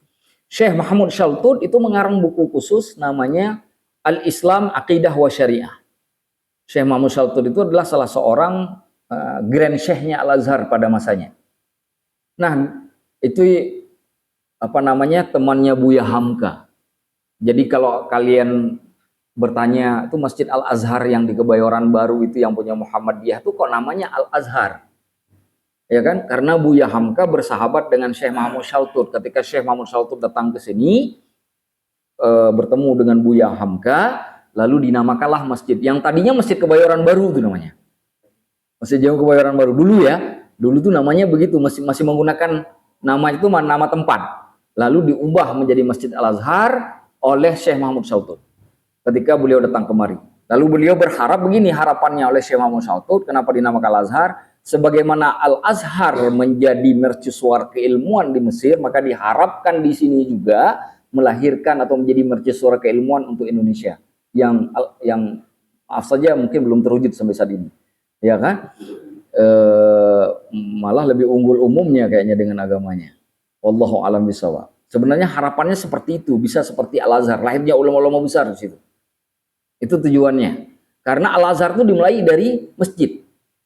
S1: Syekh Mahmud Shaltut itu mengarang buku khusus namanya Al-Islam Aqidah wa Syariah. Syekh Mahmud Shaltut itu adalah salah seorang Grand Syekhnya Al-Azhar pada masanya. Nah, itu temannya Buya Hamka. Jadi kalau kalian bertanya, itu Masjid Al-Azhar yang di Kebayoran Baru itu yang punya Muhammadiyah itu kok namanya Al-Azhar? Ya kan? Karena Buya Hamka bersahabat dengan Syekh Mahmud Shaltut. Ketika Syekh Mahmud Shaltut datang ke sini, bertemu dengan Buya Hamka, lalu dinamakanlah masjid. Yang tadinya Masjid Kebayoran Baru itu namanya. Masjid Jawa Kebayoran Baru dulu ya. Dulu tuh namanya begitu, masih menggunakan nama itu nama tempat. Lalu diubah menjadi Masjid Al-Azhar oleh Syekh Mahmud Shaltut ketika beliau datang kemari. Lalu beliau berharap begini, harapannya oleh Syekh Mahmud Shaltut, kenapa dinamakan Al-Azhar? Sebagaimana Al-Azhar menjadi mercusuar keilmuan di Mesir, maka diharapkan di sini juga melahirkan atau menjadi mercusuar keilmuan untuk Indonesia yang maaf saja mungkin belum terwujud sampai saat ini, ya kan? Malah lebih unggul umumnya kayaknya dengan agamanya. Wallahu a'lam bishawab. Sebenarnya harapannya seperti itu, bisa seperti Al-Azhar, lahirnya ulama-ulama besar di situ. Itu tujuannya. Karena Al-Azhar itu dimulai dari masjid.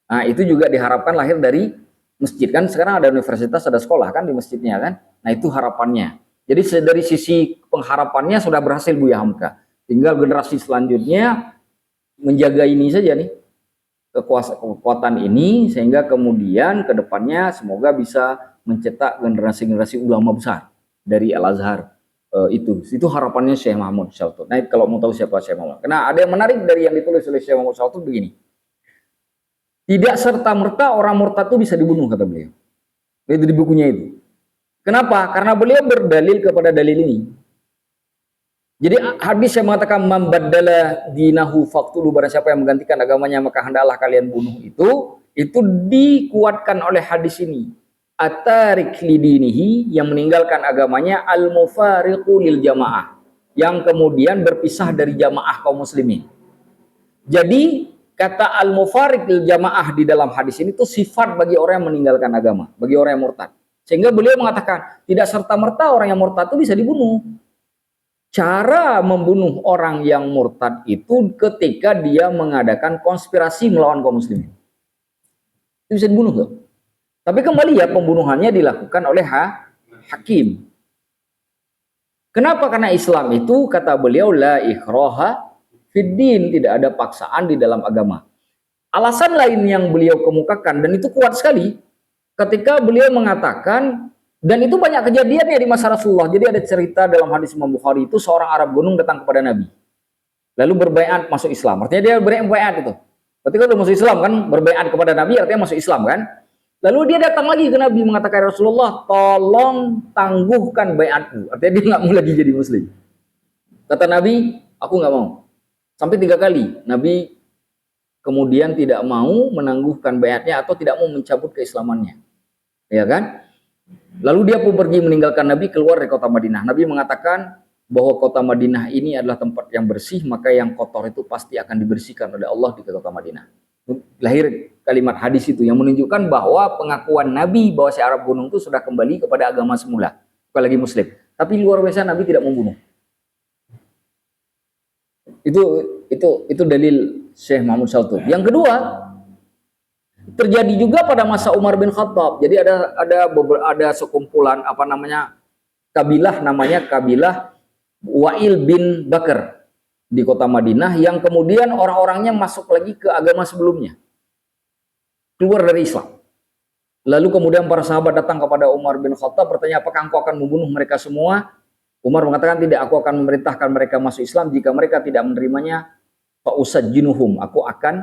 S1: Nah, itu juga diharapkan lahir dari masjid kan. Sekarang ada universitas, ada sekolah kan di masjidnya kan. Nah, itu harapannya. Jadi dari sisi pengharapannya sudah berhasil Buya Hamka. Tinggal generasi selanjutnya menjaga ini saja nih, kekuatan ini, sehingga kemudian ke depannya semoga bisa mencetak generasi-generasi ulama besar dari Al-Azhar. Itu harapannya Syekh Mahmud Shaltut. Nah, kalau mau tahu siapa Syekh Mahmud, karena ada yang menarik dari yang ditulis oleh Syekh Mahmud Shaltut begini, tidak serta-merta orang murtad itu bisa dibunuh, kata beliau. Itu di bukunya itu. Kenapa? Karena beliau berdalil kepada dalil ini. Jadi hadis yang mengatakan mambaddala dinahu faqtulu, barang siapa yang menggantikan agamanya maka hendaklah kalian bunuh, itu dikuatkan oleh hadis ini. At-tarik lidinihi, yang meninggalkan agamanya, al-mufariqu lil jamaah, yang kemudian berpisah dari jamaah kaum muslimin. Jadi kata al-mufariq lil jamaah di dalam hadis ini itu sifat bagi orang yang meninggalkan agama, bagi orang yang murtad. Sehingga beliau mengatakan tidak serta-merta orang yang murtad itu bisa dibunuh. Cara membunuh orang yang murtad itu ketika dia mengadakan konspirasi melawan kaum muslimin. Itu bisa dibunuh tuh. Tapi kembali ya, pembunuhannya dilakukan oleh hakim. Kenapa? Karena Islam itu, kata beliau, la ikraha fiddin, tidak ada paksaan di dalam agama. Alasan lain yang beliau kemukakan, dan itu kuat sekali, ketika beliau mengatakan, dan itu banyak kejadiannya di masa Rasulullah. Jadi ada cerita dalam hadis Imam Bukhari itu, seorang Arab gunung datang kepada Nabi, lalu berbaiat masuk Islam. Artinya dia berbaiat itu. Ketika udah masuk Islam kan, berbaiat kepada Nabi artinya masuk Islam kan. Lalu dia datang lagi ke Nabi mengatakan, Rasulullah, tolong tangguhkan baiatku. Artinya dia nggak mau lagi jadi muslim. Kata Nabi, aku nggak mau. Sampai 3 kali Nabi kemudian tidak mau menangguhkan baiatnya atau tidak mau mencabut keislamannya, ya kan? Lalu dia pun pergi meninggalkan Nabi, keluar dari kota Madinah. Nabi mengatakan bahwa kota Madinah ini adalah tempat yang bersih, maka yang kotor itu pasti akan dibersihkan oleh Allah di kota Madinah. Lahir kalimat hadis itu yang menunjukkan bahwa pengakuan Nabi bahwa si Arab gunung itu sudah kembali kepada agama semula, bukan lagi muslim. Tapi luar biasa Nabi tidak membunuh. Itu dalil Syekh Mahmud Shaltut. Yang kedua, terjadi juga pada masa Umar bin Khattab. Jadi ada sekumpulan kabilah namanya kabilah Wa'il bin Bakar di kota Madinah, yang kemudian orang-orangnya masuk lagi ke agama sebelumnya, keluar dari Islam. Lalu kemudian para sahabat datang kepada Umar bin Khattab bertanya, apakah engkau akan membunuh mereka semua? Umar mengatakan, tidak, aku akan memerintahkan mereka masuk Islam. Jika mereka tidak menerimanya, fa'usajjinuhum, aku akan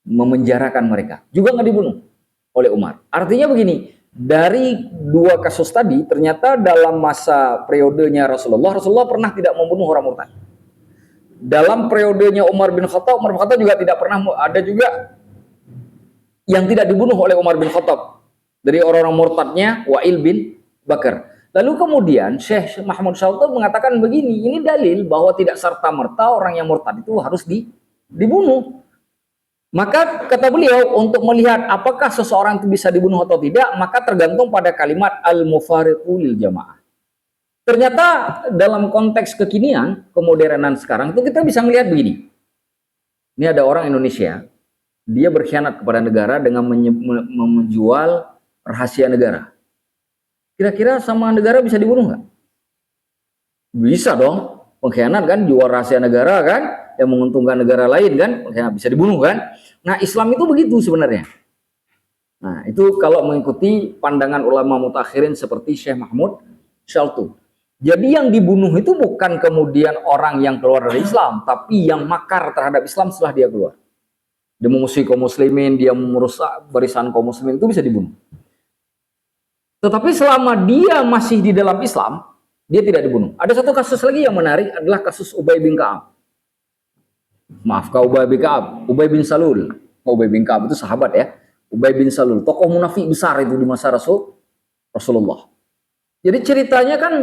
S1: memenjarakan mereka. Juga nggak dibunuh oleh Umar. Artinya begini, dari 2 kasus tadi ternyata dalam masa periodenya Rasulullah pernah tidak membunuh orang murtad. Dalam periodenya Umar bin Khattab juga tidak pernah, ada juga yang tidak dibunuh oleh Umar bin Khattab dari orang-orang murtadnya Wa'il bin Bakar. Lalu kemudian Syekh Mahmud Shaltut mengatakan begini, ini dalil bahwa tidak serta-merta orang yang murtad itu harus dibunuh. Maka kata beliau, untuk melihat apakah seseorang itu bisa dibunuh atau tidak, maka tergantung pada kalimat al-mufariqu lil jamaah. Ternyata dalam konteks kekinian, kemodernan sekarang itu kita bisa melihat begini. Ini ada orang Indonesia, dia berkhianat kepada negara dengan menjual rahasia negara. Kira-kira sama negara bisa dibunuh nggak? Bisa dong. Pengkhianat kan, jual rahasia negara kan, yang menguntungkan negara lain kan, pengkhianat bisa dibunuh kan. Nah, Islam itu begitu sebenarnya. Nah, itu kalau mengikuti pandangan ulama mutakhirin seperti Syekh Mahmud Shaltut. Jadi yang dibunuh itu bukan kemudian orang yang keluar dari Islam, tapi yang makar terhadap Islam setelah dia keluar. Dia memusuhi kaum muslimin, dia merusak barisan kaum muslimin, itu bisa dibunuh. Tetapi selama dia masih di dalam Islam, dia tidak dibunuh. Ada satu kasus lagi yang menarik adalah kasus Ubay bin Ka'ab. Maafkah Ubay bin Ka'ab, Ubay bin Salul. Ubay bin Ka'ab itu sahabat ya. Ubay bin Salul, tokoh munafik besar itu di masa Rasulullah. Jadi ceritanya kan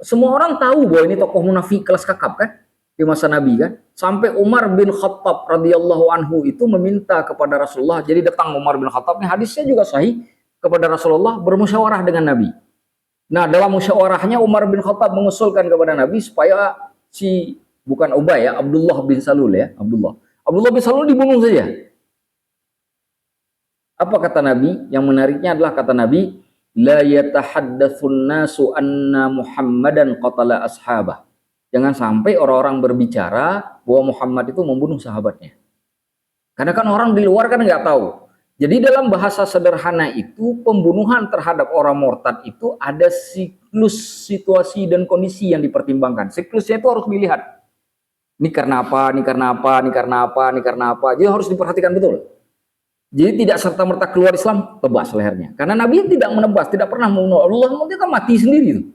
S1: semua orang tahu bahwa ini tokoh munafik kelas kakap kan di masa Nabi kan. Sampai Umar bin Khattab radhiyallahu anhu itu meminta kepada Rasulullah. Jadi datang Umar bin Khattab, ini hadisnya juga sahih, kepada Rasulullah bermusyawarah dengan Nabi. Nah, dalam musyawarahnya Umar bin Khattab mengusulkan kepada Nabi supaya bukan Ubay ya, Abdullah bin Salul ya, Abdullah bin Salul dibunuh saja. Apa kata Nabi? Yang menariknya adalah kata Nabi, la yatahaddatsun nasu anna Muhammadan qatala ashabah. Jangan sampai orang-orang berbicara bahwa Muhammad itu membunuh sahabatnya. Karena kan orang di luar kan nggak tahu. Jadi dalam bahasa sederhana itu, pembunuhan terhadap orang murtad itu ada siklus situasi dan kondisi yang dipertimbangkan. Siklusnya itu harus dilihat. Ini karena apa, ini karena apa, ini karena apa, ini karena apa. Jadi harus diperhatikan betul. Jadi tidak serta-merta keluar Islam, tebas lehernya. Karena Nabi tidak menebas, tidak pernah membunuh. Allah dia kan mati sendiri.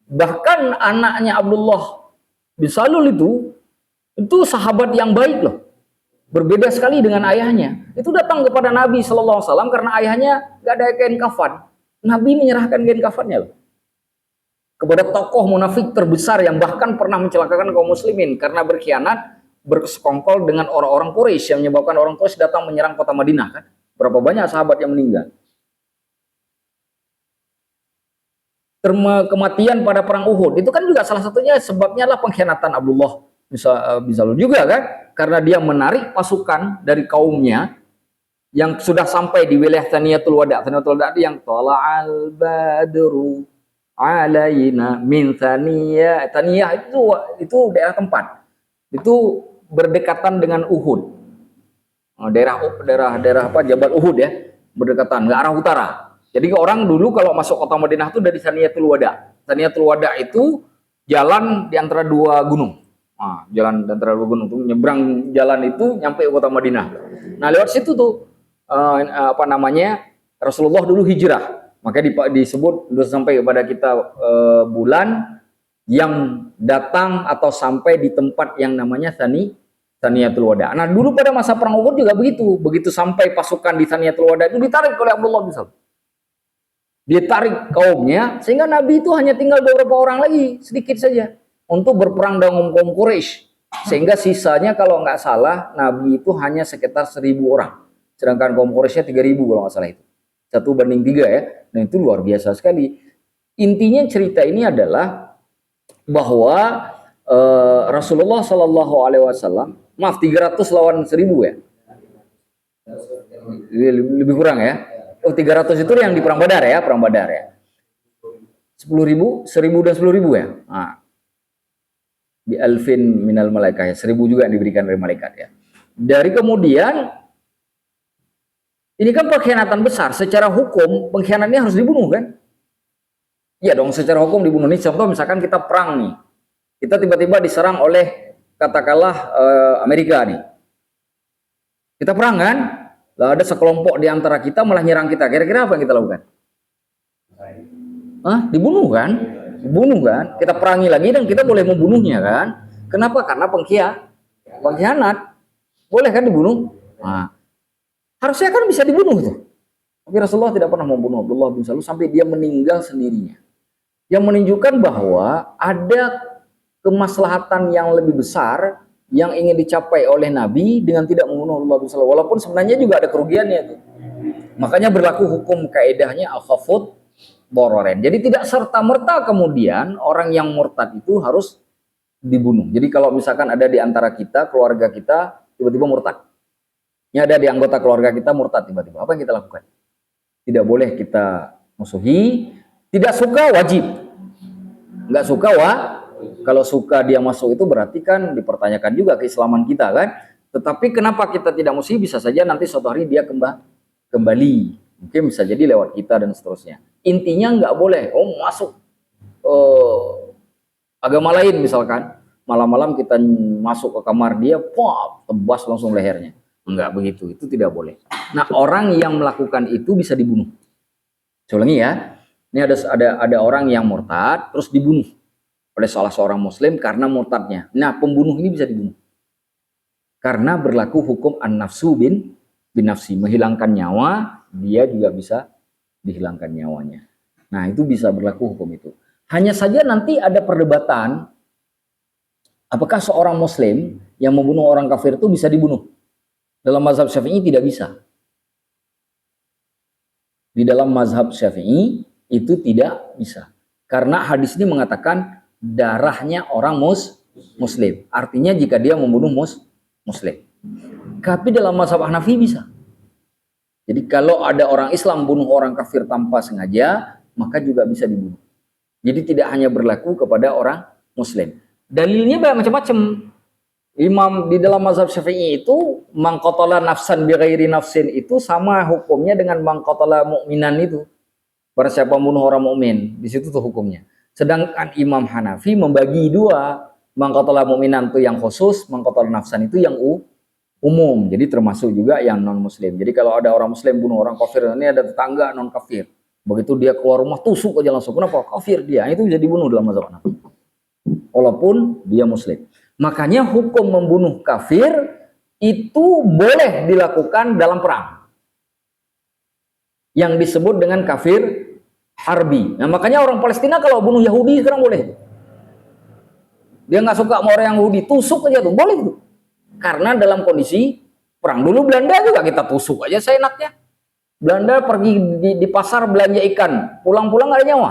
S1: Bahkan anaknya Abdullah bin Salul itu sahabat yang baik loh. Berbeda sekali dengan ayahnya. Itu datang kepada Nabi SAW karena ayahnya gak ada kain kafan. Nabi menyerahkan kain kafannya loh. Kepada tokoh munafik terbesar yang bahkan pernah mencelakakan kaum muslimin karena berkhianat, bersekongkol dengan orang-orang Quraisy yang menyebabkan orang Quraisy datang menyerang kota Madinah kan. Berapa banyak sahabat yang meninggal. Kematian pada perang Uhud itu kan juga salah satunya sebabnya adalah pengkhianatan Abdullah bin Salul juga kan, karena dia menarik pasukan dari kaumnya yang sudah sampai di wilayah Thaniyatul Wada. Thaniyatul Wada itu yang tala'al badru alaina min Thaniyah. Thaniyah itu daerah tempat. Itu berdekatan dengan Uhud. Daerah apa, Jabal Uhud ya, berdekatan ke arah utara. Jadi orang dulu kalau masuk kota Madinah itu dari Thaniyatul Wada. Thaniyatul Wada itu jalan di antara dua gunung. Nah, jalan di antara dua gunung itu nyebrang jalan itu nyampe ke kota Madinah. Nah, lewat situ tuh Rasulullah dulu hijrah. Maka disebut sudah sampai kepada kita bulan yang datang atau sampai di tempat yang namanya Thaniyatul Wada. Nah, dulu pada masa perang Uhud juga begitu. Begitu sampai pasukan di Thaniyatul Wada itu ditarik oleh Abdullah bin Salul. Dia tarik kaumnya sehingga Nabi itu hanya tinggal beberapa orang lagi, sedikit saja untuk berperang dengan kaum Quraisy. Sehingga sisanya kalau nggak salah Nabi itu hanya sekitar 1.000 orang. Sedangkan kaum Quraisynya 3.000 kalau nggak salah itu. 1:3 ya. Nah, itu luar biasa sekali. Intinya cerita ini adalah bahwa Rasulullah Shallallahu Alaihi Wasallam, maaf 300 lawan 1.000 ya, lebih kurang ya. Oh 300 itu yang di perang Badar ya, 10.000, 1.000 dan 10.000 ya. Nah, di alfin minal malaikah ya, 1.000 juga yang diberikan dari malaikat ya. Dari kemudian ini kan pengkhianatan besar. Secara hukum pengkhianatnya harus dibunuh kan? Iya dong, secara hukum dibunuh. Nih contoh misalkan kita perang nih, kita tiba-tiba diserang oleh katakanlah Amerika nih. Kita perang kan? Lalu ada sekelompok di antara kita malah nyerang kita. Kira-kira apa yang kita lakukan? Dibunuh kan? Dibunuh kan? Kita perangi lagi dan kita boleh membunuhnya kan? Kenapa? Karena pengkhianat. Boleh kan dibunuh? Nah, harusnya kan bisa dibunuh tuh. Tapi Rasulullah tidak pernah membunuh Abdullah bin Salul sampai dia meninggal sendirinya. Yang menunjukkan bahwa ada kemaslahatan yang lebih besar yang ingin dicapai oleh Nabi dengan tidak membunuh Allah SWT. Walaupun sebenarnya juga ada kerugiannya itu. Makanya berlaku hukum kaedahnya al-khafud bororen. Jadi tidak serta-merta kemudian orang yang murtad itu harus dibunuh. Jadi kalau misalkan ada di antara kita, keluarga kita, tiba-tiba murtad. Ini ada di anggota keluarga kita murtad tiba-tiba. Apa yang kita lakukan? Tidak boleh kita musuhi. Tidak suka wajib. Nggak suka kalau suka dia masuk itu berarti kan dipertanyakan juga keislaman kita kan. Tetapi kenapa kita tidak musuhi? Bisa saja nanti suatu hari dia kembali. Mungkin bisa jadi lewat kita dan seterusnya. Intinya nggak boleh masuk agama lain misalkan. Malam-malam kita masuk ke kamar dia, tebas langsung lehernya. Enggak begitu, itu tidak boleh. Nah, orang yang melakukan itu bisa dibunuh. Saya ulangi ya. Ini ada orang yang murtad terus dibunuh oleh salah seorang muslim karena murtadnya. Nah, pembunuh ini bisa dibunuh. Karena berlaku hukum an-nafsu bin nafsi, menghilangkan nyawa, dia juga bisa dihilangkan nyawanya. Nah, itu bisa berlaku hukum itu. Hanya saja nanti ada perdebatan apakah seorang muslim yang membunuh orang kafir itu bisa dibunuh. Dalam mazhab Syafi'i tidak bisa. Di dalam mazhab Syafi'i itu tidak bisa. Karena hadis ini mengatakan darahnya orang muslim. Artinya jika dia membunuh muslim. Tapi dalam mazhab Hanafi bisa. Jadi kalau ada orang Islam bunuh orang kafir tanpa sengaja, maka juga bisa dibunuh. Jadi tidak hanya berlaku kepada orang muslim. Dalilnya banyak macam-macam. Imam di dalam mazhab Syafi'i itu mangqatala nafsan bi ghairi nafsin itu sama hukumnya dengan mangqatala mukminan itu. Barang siapa membunuh orang mukmin, di situ tuh hukumnya. Sedangkan Imam Hanafi membagi dua, mangqatala mukminan itu yang khusus, mangqatala nafsan itu yang umum. Jadi termasuk juga yang non muslim. Jadi kalau ada orang muslim bunuh orang kafir, ini ada tetangga non kafir. Begitu dia keluar rumah tusuk aja langsung. Kenapa? Kafir dia. Itu bisa dibunuh dalam mazhab Hanafi. Walaupun dia muslim. Makanya hukum membunuh kafir itu boleh dilakukan dalam perang. Yang disebut dengan kafir harbi. Nah, makanya orang Palestina kalau bunuh Yahudi sekarang boleh. Dia nggak suka sama orang Yahudi, tusuk aja tuh, boleh tuh. Karena dalam kondisi perang. Dulu Belanda juga kita tusuk aja seenaknya. Belanda pergi di pasar belanja ikan, pulang-pulang nggak ada nyawa.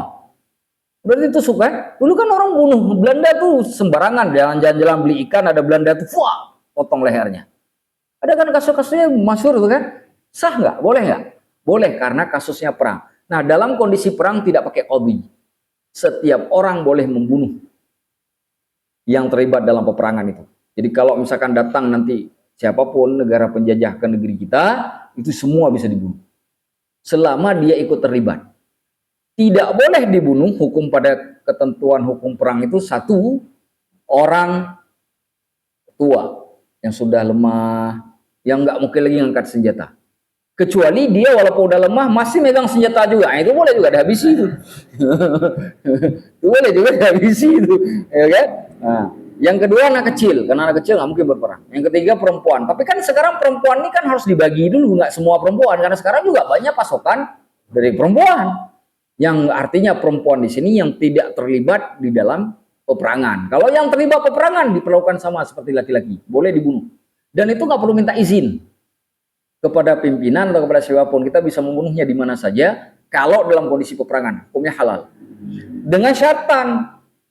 S1: Berarti tusuk kan? Dulu kan orang bunuh Belanda tuh sembarangan, jalan-jalan beli ikan, ada Belanda tuh, potong lehernya. Ada kan kasus-kasusnya masyhur tuh kan? Sah nggak? Boleh nggak? Boleh karena kasusnya perang. Nah, dalam kondisi perang tidak pakai qadhi. Setiap orang boleh membunuh yang terlibat dalam peperangan itu. Jadi kalau misalkan datang nanti siapapun negara penjajah ke negeri kita, itu semua bisa dibunuh. Selama dia ikut terlibat. Tidak boleh dibunuh, hukum pada ketentuan hukum perang itu satu orang tua yang sudah lemah, yang nggak mungkin lagi ngangkat senjata. Kecuali dia walaupun udah lemah masih megang senjata juga, itu boleh juga dihabisi itu. Itu boleh juga dihabisi itu, ya kan? Nah, yang kedua anak kecil, karena anak kecil nggak mungkin berperang. Yang ketiga perempuan. Tapi kan sekarang perempuan ini kan harus dibagi dulu, nggak semua perempuan, karena sekarang juga banyak pasokan dari perempuan. Yang artinya perempuan di sini yang tidak terlibat di dalam peperangan. Kalau yang terlibat peperangan diperlakukan sama seperti laki-laki, boleh dibunuh. Dan itu nggak perlu minta izin kepada pimpinan atau kepada siapapun. Kita bisa membunuhnya di mana saja kalau dalam kondisi peperangan, hukumnya halal. Dengan syaratan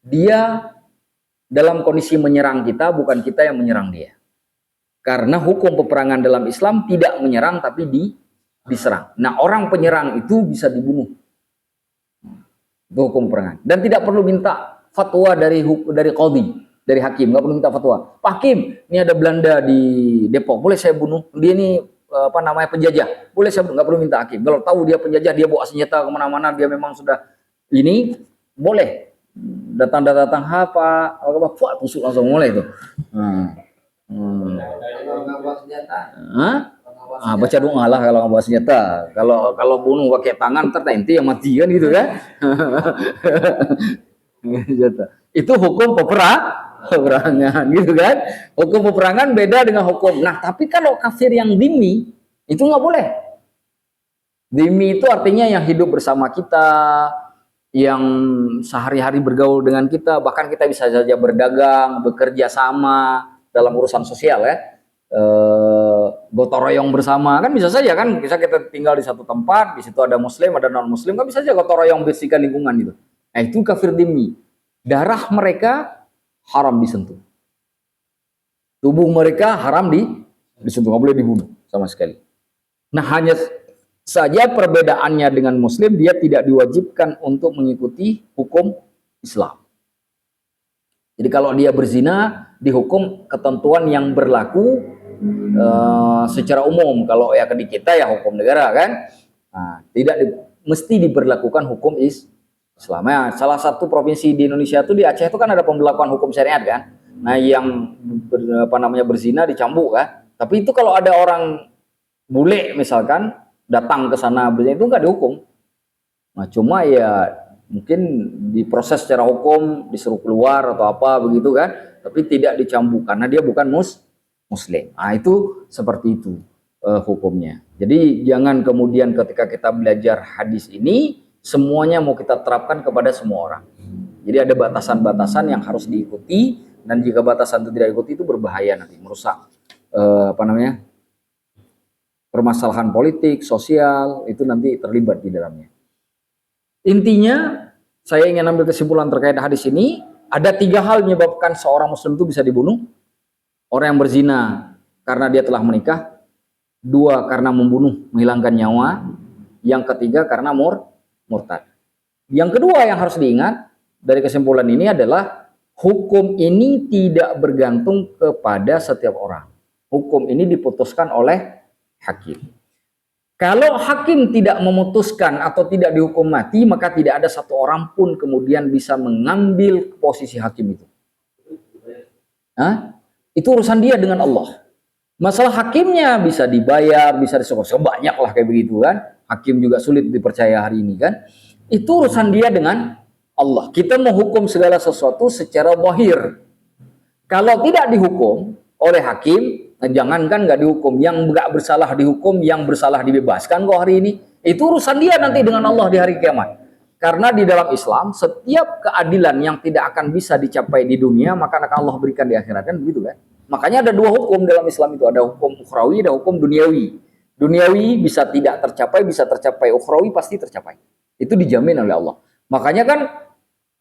S1: dia dalam kondisi menyerang kita, bukan kita yang menyerang dia. Karena hukum peperangan dalam Islam tidak menyerang tapi diserang. Nah, orang penyerang itu bisa dibunuh. Itu hukum peperangan. Dan tidak perlu minta fatwa dari qadhi, dari hakim, nggak perlu minta fatwa. Pak Hakim, ini ada Belanda di Depok, boleh saya bunuh? Dia ini penjajah, boleh saya bunuh? Nggak perlu minta hakim. Kalau tahu dia penjajah, dia bawa senjata kemana-mana, dia memang sudah ini, boleh. Datang apa tusuk langsung mulai itu. Baca doa lah kalau nggak bawa senjata. Kalau bunuh pakai tangan tertenti yang mati kan gitu kan. Itu hukum peperangan gitu kan. Hukum peperangan beda dengan hukum. Nah, tapi kalau kafir yang dhimmi itu nggak boleh. Dhimmi itu artinya yang hidup bersama kita, yang sehari-hari bergaul dengan kita, bahkan kita bisa saja berdagang, bekerja sama, dalam urusan sosial ya, gotong royong bersama kan bisa saja kan, bisa kita tinggal di satu tempat, di situ ada muslim ada non muslim, kan bisa saja gotong royong bersihkan lingkungan gitu. Nah itu kafir dhimmi, darah mereka haram disentuh, tubuh mereka haram disentuh, nggak boleh dibunuh sama sekali. Nah hanya saja perbedaannya dengan muslim, dia tidak diwajibkan untuk mengikuti hukum Islam. Jadi kalau dia berzina dihukum ketentuan yang berlaku secara umum. Kalau ya di kita ya hukum negara kan, nah, mesti diberlakukan hukum Islam. Ya, salah satu provinsi di Indonesia itu di Aceh itu kan ada pemberlakuan hukum syariat kan. Nah yang berzina dicambuk kan. Tapi itu kalau ada orang bule misalkan datang ke sana berzina itu nggak dihukum. Nah cuma ya mungkin diproses secara hukum, disuruh keluar atau apa begitu kan, tapi tidak dicambuk karena dia bukan muslim. Nah itu seperti itu hukumnya. Jadi jangan kemudian ketika kita belajar hadis ini semuanya mau kita terapkan kepada semua orang. Jadi ada batasan-batasan yang harus diikuti, dan jika batasan itu tidak diikuti itu berbahaya, nanti merusak permasalahan politik, sosial, itu nanti terlibat di dalamnya. Intinya, saya ingin ambil kesimpulan terkait hadis ini, ada 3 hal menyebabkan seorang muslim itu bisa dibunuh. Orang yang berzina karena dia telah menikah, 2 karena membunuh, menghilangkan nyawa, yang ketiga karena murtad. Yang kedua yang harus diingat dari kesimpulan ini adalah hukum ini tidak bergantung kepada setiap orang. Hukum ini diputuskan oleh hakim. Kalau hakim tidak memutuskan atau tidak dihukum mati, maka tidak ada satu orang pun kemudian bisa mengambil posisi hakim itu. Itu urusan dia dengan Allah. Masalah hakimnya bisa dibayar, bisa disokong, banyak lah kayak begitu kan. Hakim juga sulit dipercaya hari ini kan. Itu urusan dia dengan Allah. Kita menghukum segala sesuatu secara zahir. Kalau tidak dihukum oleh hakim, jangankan nggak dihukum, yang nggak bersalah dihukum, yang bersalah dibebaskan kok hari ini. Itu urusan dia nanti dengan Allah di hari kiamat. Karena di dalam Islam, setiap keadilan yang tidak akan bisa dicapai di dunia, maka akan Allah berikan di akhirat, kan begitu kan? Makanya ada 2 hukum dalam Islam itu, ada hukum ukhrawi, ada hukum duniawi. Duniawi bisa tidak tercapai, bisa tercapai. Ukhrawi pasti tercapai. Itu dijamin oleh Allah. Makanya kan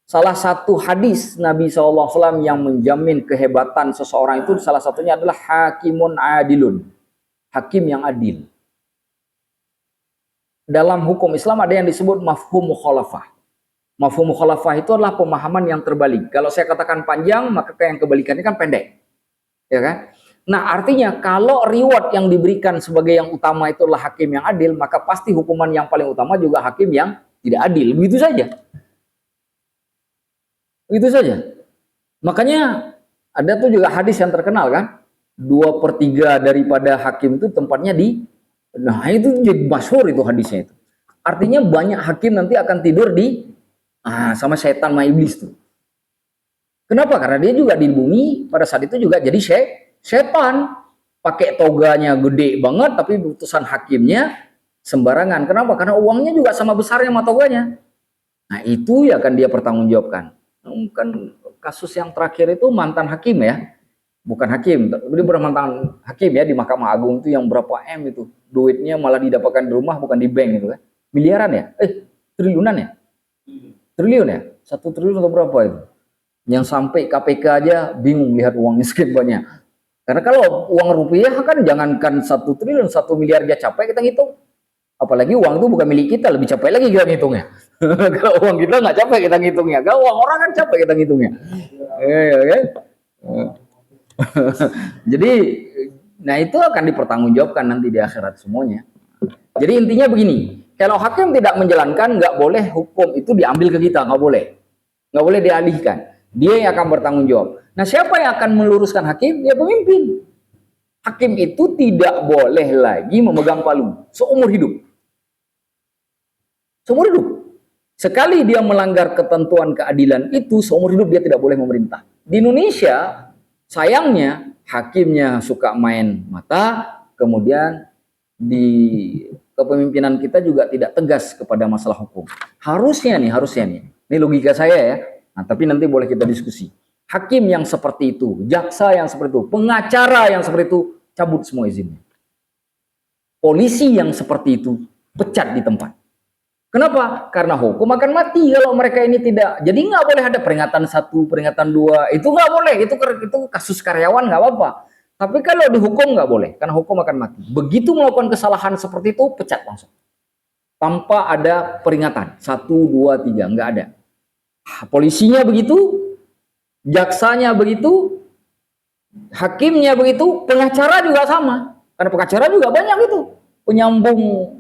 S1: salah satu hadis Nabi SAW yang menjamin kehebatan seseorang itu salah satunya adalah hakimun adilun. Hakim yang adil. Dalam hukum Islam ada yang disebut mafhum mukhalafah. Mafhum mukhalafah itu adalah pemahaman yang terbalik. Kalau saya katakan panjang, maka yang kebalikannya kan pendek. Ya kan? Nah artinya kalau reward yang diberikan sebagai yang utama itu adalah hakim yang adil, maka pasti hukuman yang paling utama juga hakim yang tidak adil. Begitu saja. Begitu saja. Makanya ada tuh juga hadis yang terkenal kan, 2/3 daripada hakim itu tempatnya nah itu jadi masyhur itu hadisnya itu. Artinya banyak hakim nanti akan tidur sama setan sama iblis tuh. Kenapa? Karena dia juga di bumi pada saat itu juga jadi setan. Pakai toganya gede banget tapi putusan hakimnya sembarangan. Kenapa? Karena uangnya juga sama besarnya sama toganya. Nah itu ya akan dia pertanggungjawabkan. Kan kasus yang terakhir itu mantan hakim ya, bukan hakim, dia mantan hakim ya di Mahkamah Agung itu yang berapa M itu, duitnya malah didapatkan di rumah bukan di bank itu kan, miliaran ya, triliunan ya, triliun ya, 1 triliun atau berapa itu, yang sampai KPK aja bingung lihat uangnya sekian banyak. Karena kalau uang rupiah kan jangankan 1 triliun, 1 miliar aja capek kita ngitung. Apalagi uang itu bukan milik kita, lebih capek lagi kita ngitungnya. Kalau uang kita nggak capek kita ngitungnya, kalau uang orang kan capek kita ngitungnya. Jadi, nah itu akan dipertanggungjawabkan nanti di akhirat semuanya. Jadi intinya begini, kalau hakim tidak menjalankan, nggak boleh hukum itu diambil ke kita, nggak boleh dialihkan. Dia yang akan bertanggung jawab. Nah siapa yang akan meluruskan hakim? Ya pemimpin. Hakim itu tidak boleh lagi memegang palu seumur hidup. Seumur hidup. Sekali dia melanggar ketentuan keadilan itu, seumur hidup dia tidak boleh memerintah. Di Indonesia, sayangnya hakimnya suka main mata, kemudian di kepemimpinan kita juga tidak tegas kepada masalah hukum. Harusnya nih, ini logika saya ya. Nah, tapi nanti boleh kita diskusi. Hakim yang seperti itu, jaksa yang seperti itu, pengacara yang seperti itu, cabut semua izinnya. Polisi yang seperti itu, pecat di tempat. Kenapa? Karena hukum akan mati kalau mereka ini tidak. Jadi nggak boleh ada peringatan 1, peringatan 2. Itu nggak boleh. Itu kasus karyawan nggak apa-apa. Tapi kalau dihukum nggak boleh, karena hukum akan mati. Begitu melakukan kesalahan seperti itu, pecat langsung. Tanpa ada peringatan. 1, 2, 3. Nggak ada. Polisinya begitu, jaksanya begitu, hakimnya begitu, pengacara juga sama. Karena pengacara juga banyak itu. Penyambung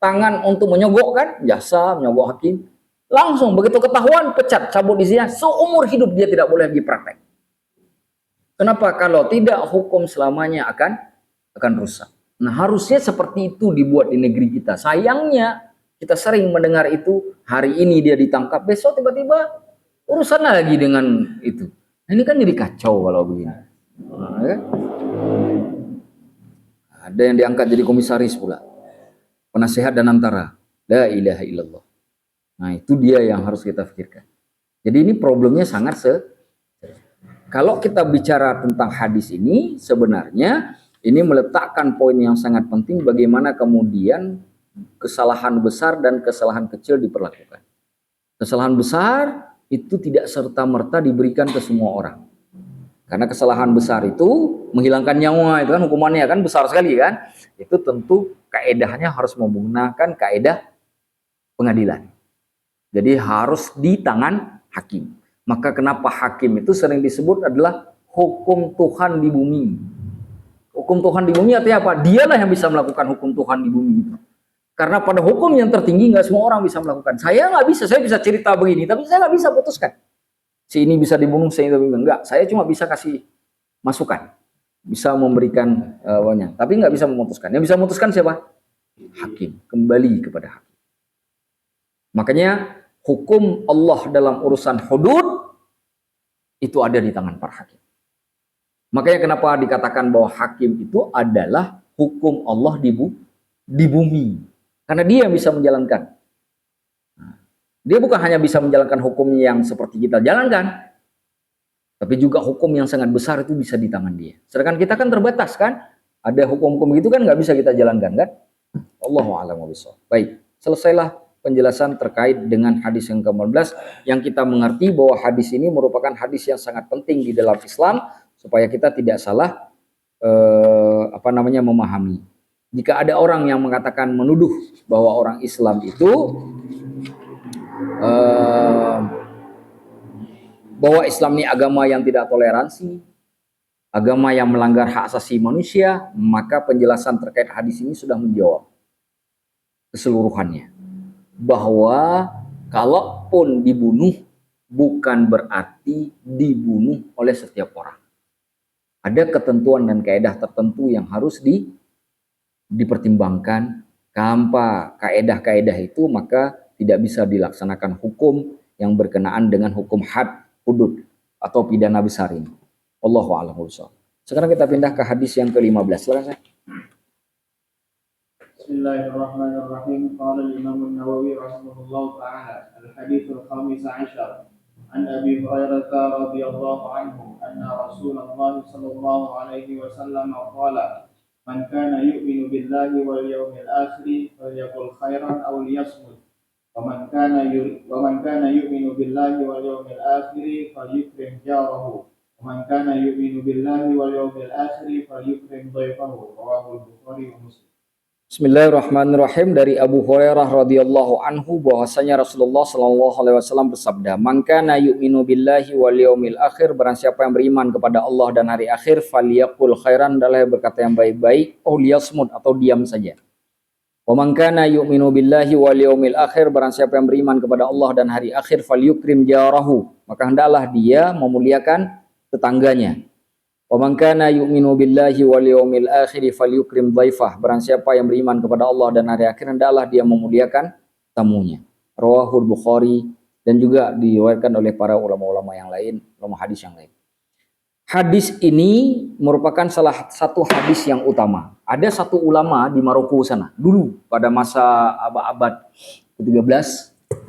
S1: tangan untuk menyogok jasa, menyogok hakim. Langsung begitu ketahuan, pecat, cabut izinnya. Seumur hidup dia tidak boleh lagi praktek. Kenapa? Kalau tidak, hukum selamanya akan rusak. Nah, harusnya seperti itu dibuat di negeri kita. Sayangnya, kita sering mendengar itu, hari ini dia ditangkap, besok tiba-tiba urusan lagi dengan itu. Nah, ini kan jadi kacau kalau begini. Nah, ya? Ada yang diangkat jadi komisaris pula. Penasehat dan antara. La ilaha illallah. Nah, itu dia yang harus kita pikirkan. Jadi ini problemnya sangat kalau kita bicara tentang hadis ini, sebenarnya ini meletakkan poin yang sangat penting bagaimana kemudian kesalahan besar dan kesalahan kecil diperlakukan. Kesalahan besar itu tidak serta-merta diberikan ke semua orang. Karena kesalahan besar itu menghilangkan nyawa, itu kan hukumannya kan besar sekali kan. Itu tentu kaedahnya harus menggunakan kaedah pengadilan. Jadi harus di tangan hakim. Maka kenapa hakim itu sering disebut adalah hukum Tuhan di bumi. Hukum Tuhan di bumi artinya apa? Dialah yang bisa melakukan hukum Tuhan di bumi itu. Karena pada hukum yang tertinggi nggak semua orang bisa melakukan. Saya nggak bisa, saya bisa cerita begini, tapi saya nggak bisa putuskan. Si ini bisa dibunuh, si ini enggak. Saya cuma bisa kasih masukan, bisa memberikan banyak, tapi nggak bisa memutuskan. Yang bisa memutuskan siapa? Hakim. Kembali kepada hakim. Makanya hukum Allah dalam urusan hudud itu ada di tangan para hakim. Makanya kenapa dikatakan bahwa hakim itu adalah hukum Allah di bumi. Karena dia yang bisa menjalankan. Dia bukan hanya bisa menjalankan hukum yang seperti kita jalankan, tapi juga hukum yang sangat besar itu bisa di tangan dia. Sedangkan kita kan terbatas kan, ada hukum-hukum gitu kan nggak bisa kita jalankan kan. Allahu a'lam bishawab. Baik, selesailah penjelasan terkait dengan hadis yang ke-14 yang kita mengerti bahwa hadis ini merupakan hadis yang sangat penting di dalam Islam supaya kita tidak salah memahami. Jika ada orang yang mengatakan menuduh bahwa orang Islam itu bahwa Islam ini agama yang tidak toleransi, agama yang melanggar hak asasi manusia, maka penjelasan terkait hadis ini sudah menjawab keseluruhannya. Bahwa kalaupun dibunuh bukan berarti dibunuh oleh setiap orang. Ada ketentuan dan kaedah tertentu yang harus dipertimbangkan. Tanpa kaedah-kaedah itu maka tidak bisa dilaksanakan hukum yang berkenaan dengan hukum had, hudud atau pidana besar ini. Allahu a'lam bishawab. Sekarang kita pindah ke hadis yang ke-15. Silakan saya.
S2: Bismillahirrahmanirrahim. Qala al-Imam an-Nawawi rahimahullah ta'ala al-hadits al-khamis 'ashar an Abi Hurairah radhiyallahu anhu anna Rasulullah sallallahu alaihi wasallam qala man kana yu'minu billahi wal yawmil akhir falyaqul khairan aw liyasmut wa man kana yu'minu billahi wal yawmil akhir falyukrim jarahu wa man kana yu'minu billahi wal yawmil akhir falyukrim dhayfahu rawahu al-Bukhari wa Muslim.
S1: Bismillahirrahmanirrahim. Dari Abu Hurairah radhiyallahu anhu bahwasanya Rasulullah sallallahu alaihi wasallam bersabda, "Man kana yu'minu billahi wal yaumil akhir," barang siapa yang beriman kepada Allah dan hari akhir, falyaqul khairan, adalah berkata yang baik-baik, aw liyasmut, atau diam saja. Wa man kana yu'minu billahi wal yaumil akhir, barang siapa yang beriman kepada Allah dan hari akhir, falyukrim jarahu, maka hendaklah dia memuliakan tetangganya. Wa man kana yu'minu billahi wal yawmil akhir falyukrim dhaifah, barang siapa yang beriman kepada Allah dan hari akhir hendaklah dia memuliakan tamunya. Rawahul Bukhari, dan juga diriwayatkan oleh para ulama-ulama yang lain, ulama hadis yang lain. Hadis ini merupakan salah satu hadis yang utama. Ada satu ulama di Maroko sana dulu pada masa abad ke-13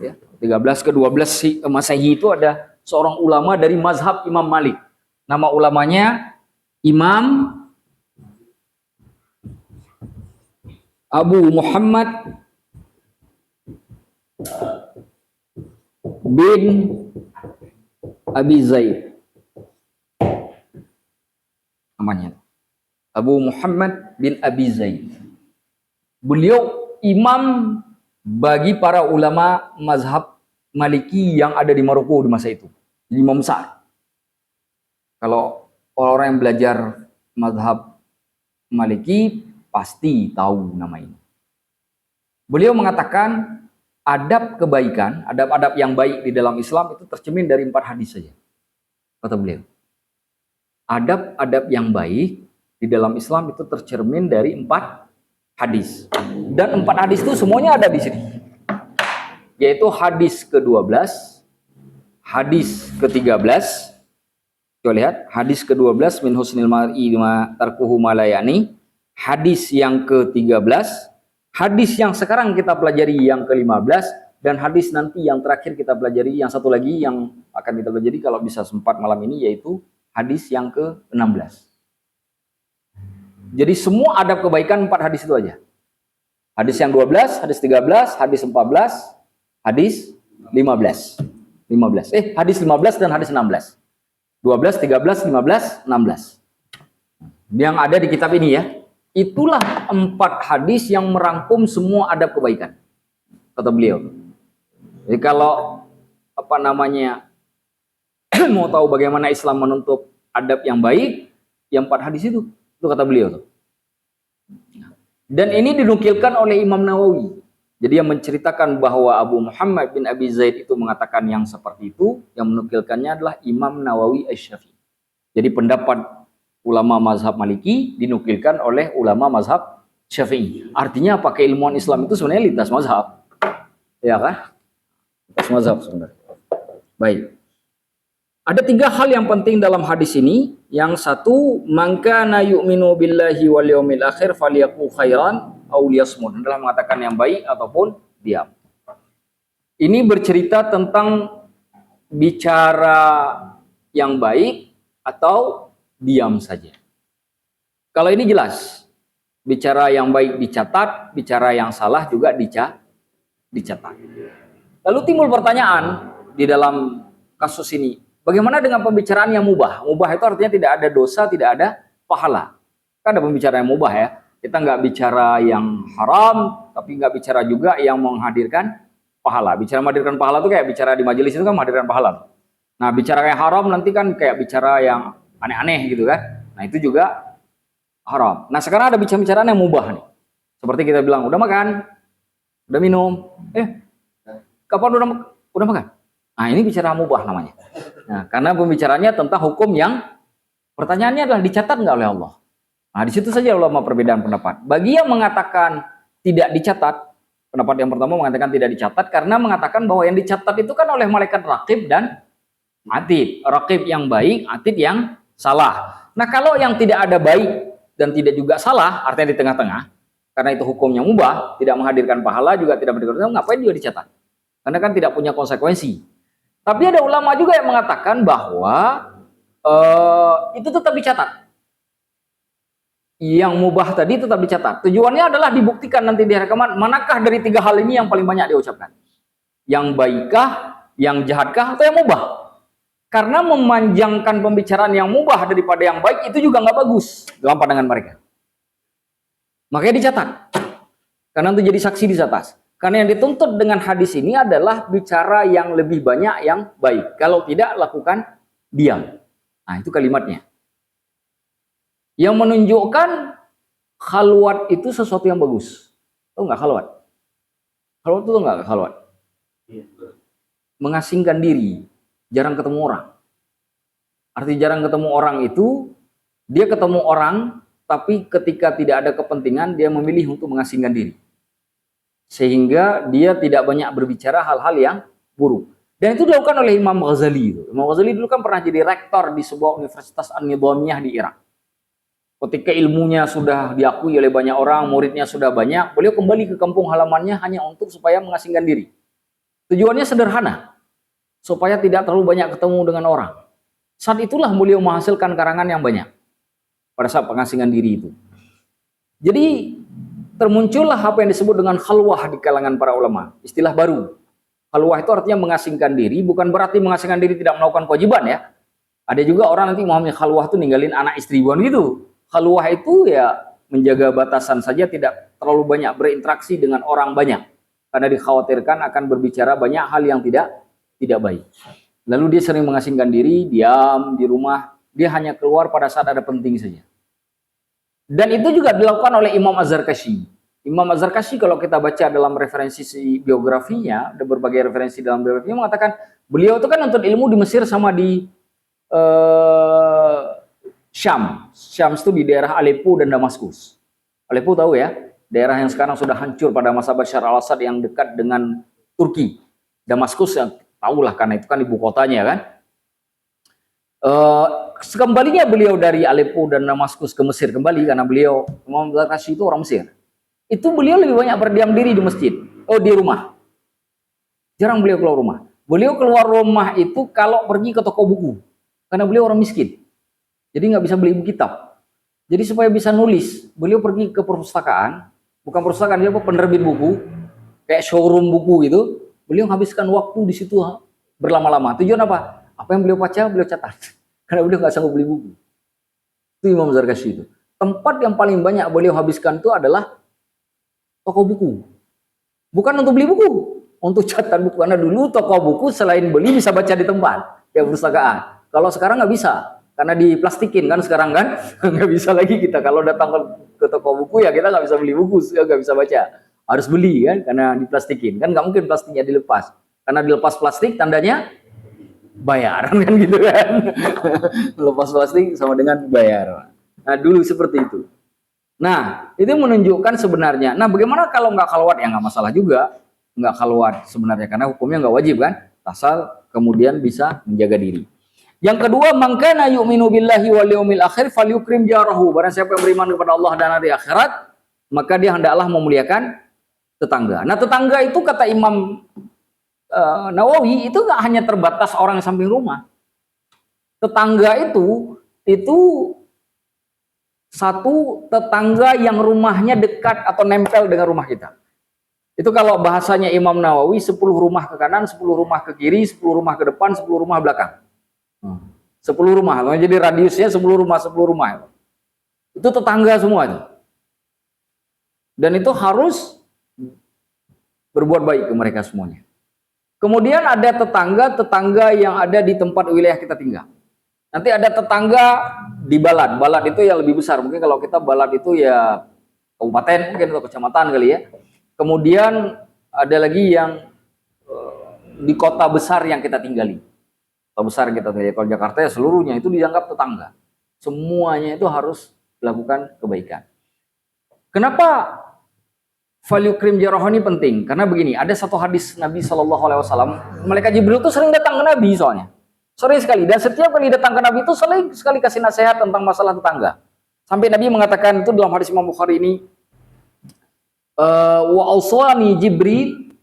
S1: ya, 13 ke-12 Masehi itu ada seorang ulama dari mazhab Imam Malik. Nama ulamanya Imam Abu Muhammad bin Abi Zaid. Namanya Abu Muhammad bin Abi Zaid. Beliau imam bagi para ulama mazhab Maliki yang ada di Maroko di masa itu. Imam besar. Kalau orang yang belajar mazhab Maliki pasti tahu nama ini. Beliau mengatakan adab kebaikan, adab-adab yang baik di dalam Islam itu tercermin dari 4 hadis saja. Kata beliau. Adab-adab yang baik di dalam Islam itu tercermin dari 4 hadis. Dan 4 hadis itu semuanya ada di sini. Yaitu hadis ke-12, hadis ke-13. Coba lihat, hadis ke-12 min husnil mar'i ma tarkuhu ma la yani. Hadis yang ke-13, hadis yang sekarang kita pelajari yang ke-15, dan hadis nanti yang terakhir kita pelajari yang satu lagi yang akan kita pelajari kalau bisa sempat malam ini, yaitu hadis yang ke-16. Jadi semua adab kebaikan 4 hadis itu aja. Hadis yang 12, hadis 13, hadis 14, hadis 15. Hadis 15 dan hadis 16. 12, 13, 15, 16. Yang ada di kitab ini ya. Itulah 4 hadis yang merangkum semua adab kebaikan. Kata beliau. Jadi kalau mau tahu bagaimana Islam menuntut adab yang baik, yang 4 hadis itu kata beliau tuh. Dan ini dinukilkan oleh Imam Nawawi. Jadi yang menceritakan bahwa Abu Muhammad bin Abi Zaid itu mengatakan yang seperti itu, yang menukilkannya adalah Imam Nawawi Asy-Syafi'i. Jadi pendapat ulama mazhab Maliki dinukilkan oleh ulama mazhab Syafi'i. Artinya pakai ilmuwan Islam itu sebenarnya lintas mazhab. Ya kan? Lintas mazhab sebenarnya. Baik. Ada 3 hal yang penting dalam hadis ini. Yang satu, man kana yu'minu billahi wal yaumil akhir falyaqul khairan aw liyasmut. Adalah mengatakan yang baik ataupun diam. Ini bercerita tentang bicara yang baik atau diam saja. Kalau ini jelas. Bicara yang baik dicatat, bicara yang salah juga dicatat. Lalu timbul pertanyaan di dalam kasus ini. Bagaimana dengan pembicaraan yang mubah? Mubah itu artinya tidak ada dosa, tidak ada pahala. Kan ada pembicaraan yang mubah ya. Kita nggak bicara yang haram, tapi nggak bicara juga yang menghadirkan pahala. Bicara menghadirkan pahala itu kayak bicara di majelis itu kan menghadirkan pahala. Nah, bicara yang haram nanti kan kayak bicara yang aneh-aneh gitu kan. Nah, itu juga haram. Nah, sekarang ada bicara-bicaraan yang mubah nih. Seperti kita bilang, udah makan, udah minum, kapan udah makan? Nah, ini bicara mubah namanya. Nah, karena pembicaranya tentang hukum yang pertanyaannya adalah dicatat nggak oleh Allah. Nah, di situ saja ulama perbedaan pendapat. Bagi yang mengatakan tidak dicatat, pendapat yang pertama mengatakan tidak dicatat karena mengatakan bahwa yang dicatat itu kan oleh malaikat raqib dan atid. Raqib yang baik, atid yang salah. Nah, kalau yang tidak ada baik dan tidak juga salah, artinya di tengah-tengah, karena itu hukumnya mubah, tidak menghadirkan pahala juga tidak menghadirkan, ngapain juga dicatat? Karena kan tidak punya konsekuensi. Tapi ada ulama juga yang mengatakan bahwa itu tetap dicatat. Yang mubah tadi tetap dicatat. Tujuannya adalah dibuktikan nanti di hari kiamat manakah dari 3 hal ini yang paling banyak diucapkan. Yang baikkah, yang jahatkah, atau yang mubah. Karena memanjangkan pembicaraan yang mubah daripada yang baik itu juga nggak bagus dalam pandangan mereka. Makanya dicatat. Karena itu jadi saksi di atas. Karena yang dituntut dengan hadis ini adalah bicara yang lebih banyak yang baik. Kalau tidak, lakukan diam. Nah, itu kalimatnya. Yang menunjukkan khalwat itu sesuatu yang bagus. Tahu nggak khalwat? Khalwat itu nggak khalwat? Mengasingkan diri. Jarang ketemu orang. Arti jarang ketemu orang itu, dia ketemu orang, tapi ketika tidak ada kepentingan, dia memilih untuk mengasingkan diri. Sehingga dia tidak banyak berbicara hal-hal yang buruk. Dan itu dilakukan oleh Imam Ghazali. Imam Ghazali dulu kan pernah jadi rektor di sebuah universitas An-Nidhamiyah di Irak. Ketika ilmunya sudah diakui oleh banyak orang, muridnya sudah banyak, beliau kembali ke kampung halamannya hanya untuk supaya mengasingkan diri. Tujuannya sederhana. supaya tidak terlalu banyak ketemu dengan orang. Saat itulah beliau menghasilkan karangan yang banyak pada saat pengasingan diri itu. Jadi termuncullah apa yang disebut dengan khalwah di kalangan para ulama, istilah baru. Khalwah itu artinya mengasingkan diri, bukan berarti mengasingkan diri tidak melakukan kewajiban ya. Ada juga orang nanti memahami khalwah itu ninggalin anak istri bukan gitu. Khalwah itu ya menjaga batasan saja, tidak terlalu banyak berinteraksi dengan orang banyak, karena dikhawatirkan akan berbicara banyak hal yang tidak baik. Lalu dia sering mengasingkan diri, diam di rumah, dia hanya keluar pada saat ada penting saja. Dan itu juga dilakukan oleh Imam Az-Zarkashi. Imam Az-Zarkashi kalau kita baca dalam referensi biografinya, ada berbagai referensi dalam biografinya mengatakan beliau itu kan nuntut ilmu di Mesir sama di Syam. Syam itu di daerah Aleppo dan Damaskus. Aleppo tahu ya, daerah yang sekarang sudah hancur pada masa Bashar al-Assad yang dekat dengan Turki. Damaskus yang tahulah karena itu kan ibu kotanya kan. Sekembalinya beliau dari Aleppo dan Damaskus ke Mesir kembali, karena beliau Imam Zarkashi itu orang Mesir. Itu beliau lebih banyak berdiam diri di masjid, di rumah. Jarang beliau keluar rumah. Beliau keluar rumah itu kalau pergi ke toko buku, karena beliau orang miskin. Jadi nggak bisa beli buku kitab. Jadi supaya bisa nulis, beliau pergi ke perpustakaan, bukan perpustakaan, dia penerbit buku, kayak showroom buku gitu. Beliau habiskan waktu di situ berlama-lama. Tujuan apa? Apa yang beliau baca, beliau catat. Karena beliau nggak sanggup beli buku. Itu Imam Zarkashi itu. Tempat yang paling banyak beliau habiskan itu adalah toko buku. Bukan untuk beli buku, untuk catat buku. Karena dulu toko buku selain beli bisa baca di tempat, kayak perpustakaan. Kalau sekarang nggak bisa, karena diplastikin kan sekarang kan. Nggak bisa lagi kita kalau datang ke toko buku ya kita nggak bisa beli buku, nggak bisa baca. Harus beli kan, karena diplastikin. Kan nggak mungkin plastiknya dilepas. Karena dilepas plastik tandanya bayar kan gitu kan. Lepas plastik sama dengan bayar. Nah dulu seperti itu. Nah itu menunjukkan sebenarnya. Nah bagaimana kalau nggak khalwat? Ya nggak masalah juga, nggak khalwat sebenarnya, karena hukumnya nggak wajib kan, asal kemudian bisa menjaga diri. Yang kedua, man kana yu'minu billahi wal yaumil akhir falyukrim jarahu. Barang siapa yang beriman kepada Allah dan hari akhirat, maka dia hendaklah memuliakan tetangga. Nah tetangga itu kata Imam Nawawi itu nggak hanya terbatas orang yang samping rumah. Tetangga itu satu tetangga yang rumahnya dekat atau nempel dengan rumah kita. Itu kalau bahasanya Imam Nawawi 10 rumah ke kanan, 10 rumah ke kiri, 10 rumah ke depan, 10 rumah belakang. 10 rumah, jadi radiusnya 10 rumah, 10 rumah. Itu tetangga semua itu. Dan itu harus berbuat baik ke mereka semuanya. Kemudian ada tetangga yang ada di tempat wilayah kita tinggal. Nanti ada tetangga di balad. Balad itu yang lebih besar. Mungkin kalau kita balad itu ya kabupaten mungkin atau kecamatan kali ya. Kemudian ada lagi yang di kota besar yang kita tinggali. Kota besar yang kita tinggali. Kalau Jakarta ya seluruhnya itu dianggap tetangga. Semuanya itu harus melakukan kebaikan. Kenapa falyukrim jarahani penting? Karena begini, ada satu hadis Nabi SAW, malaikat Jibril itu sering datang ke Nabi soalnya. Sering sekali, dan setiap kali datang ke Nabi itu sering sekali kasih nasihat tentang masalah tetangga. Sampai Nabi mengatakan itu dalam hadis Imam Bukhari ini, wa awsani Jibril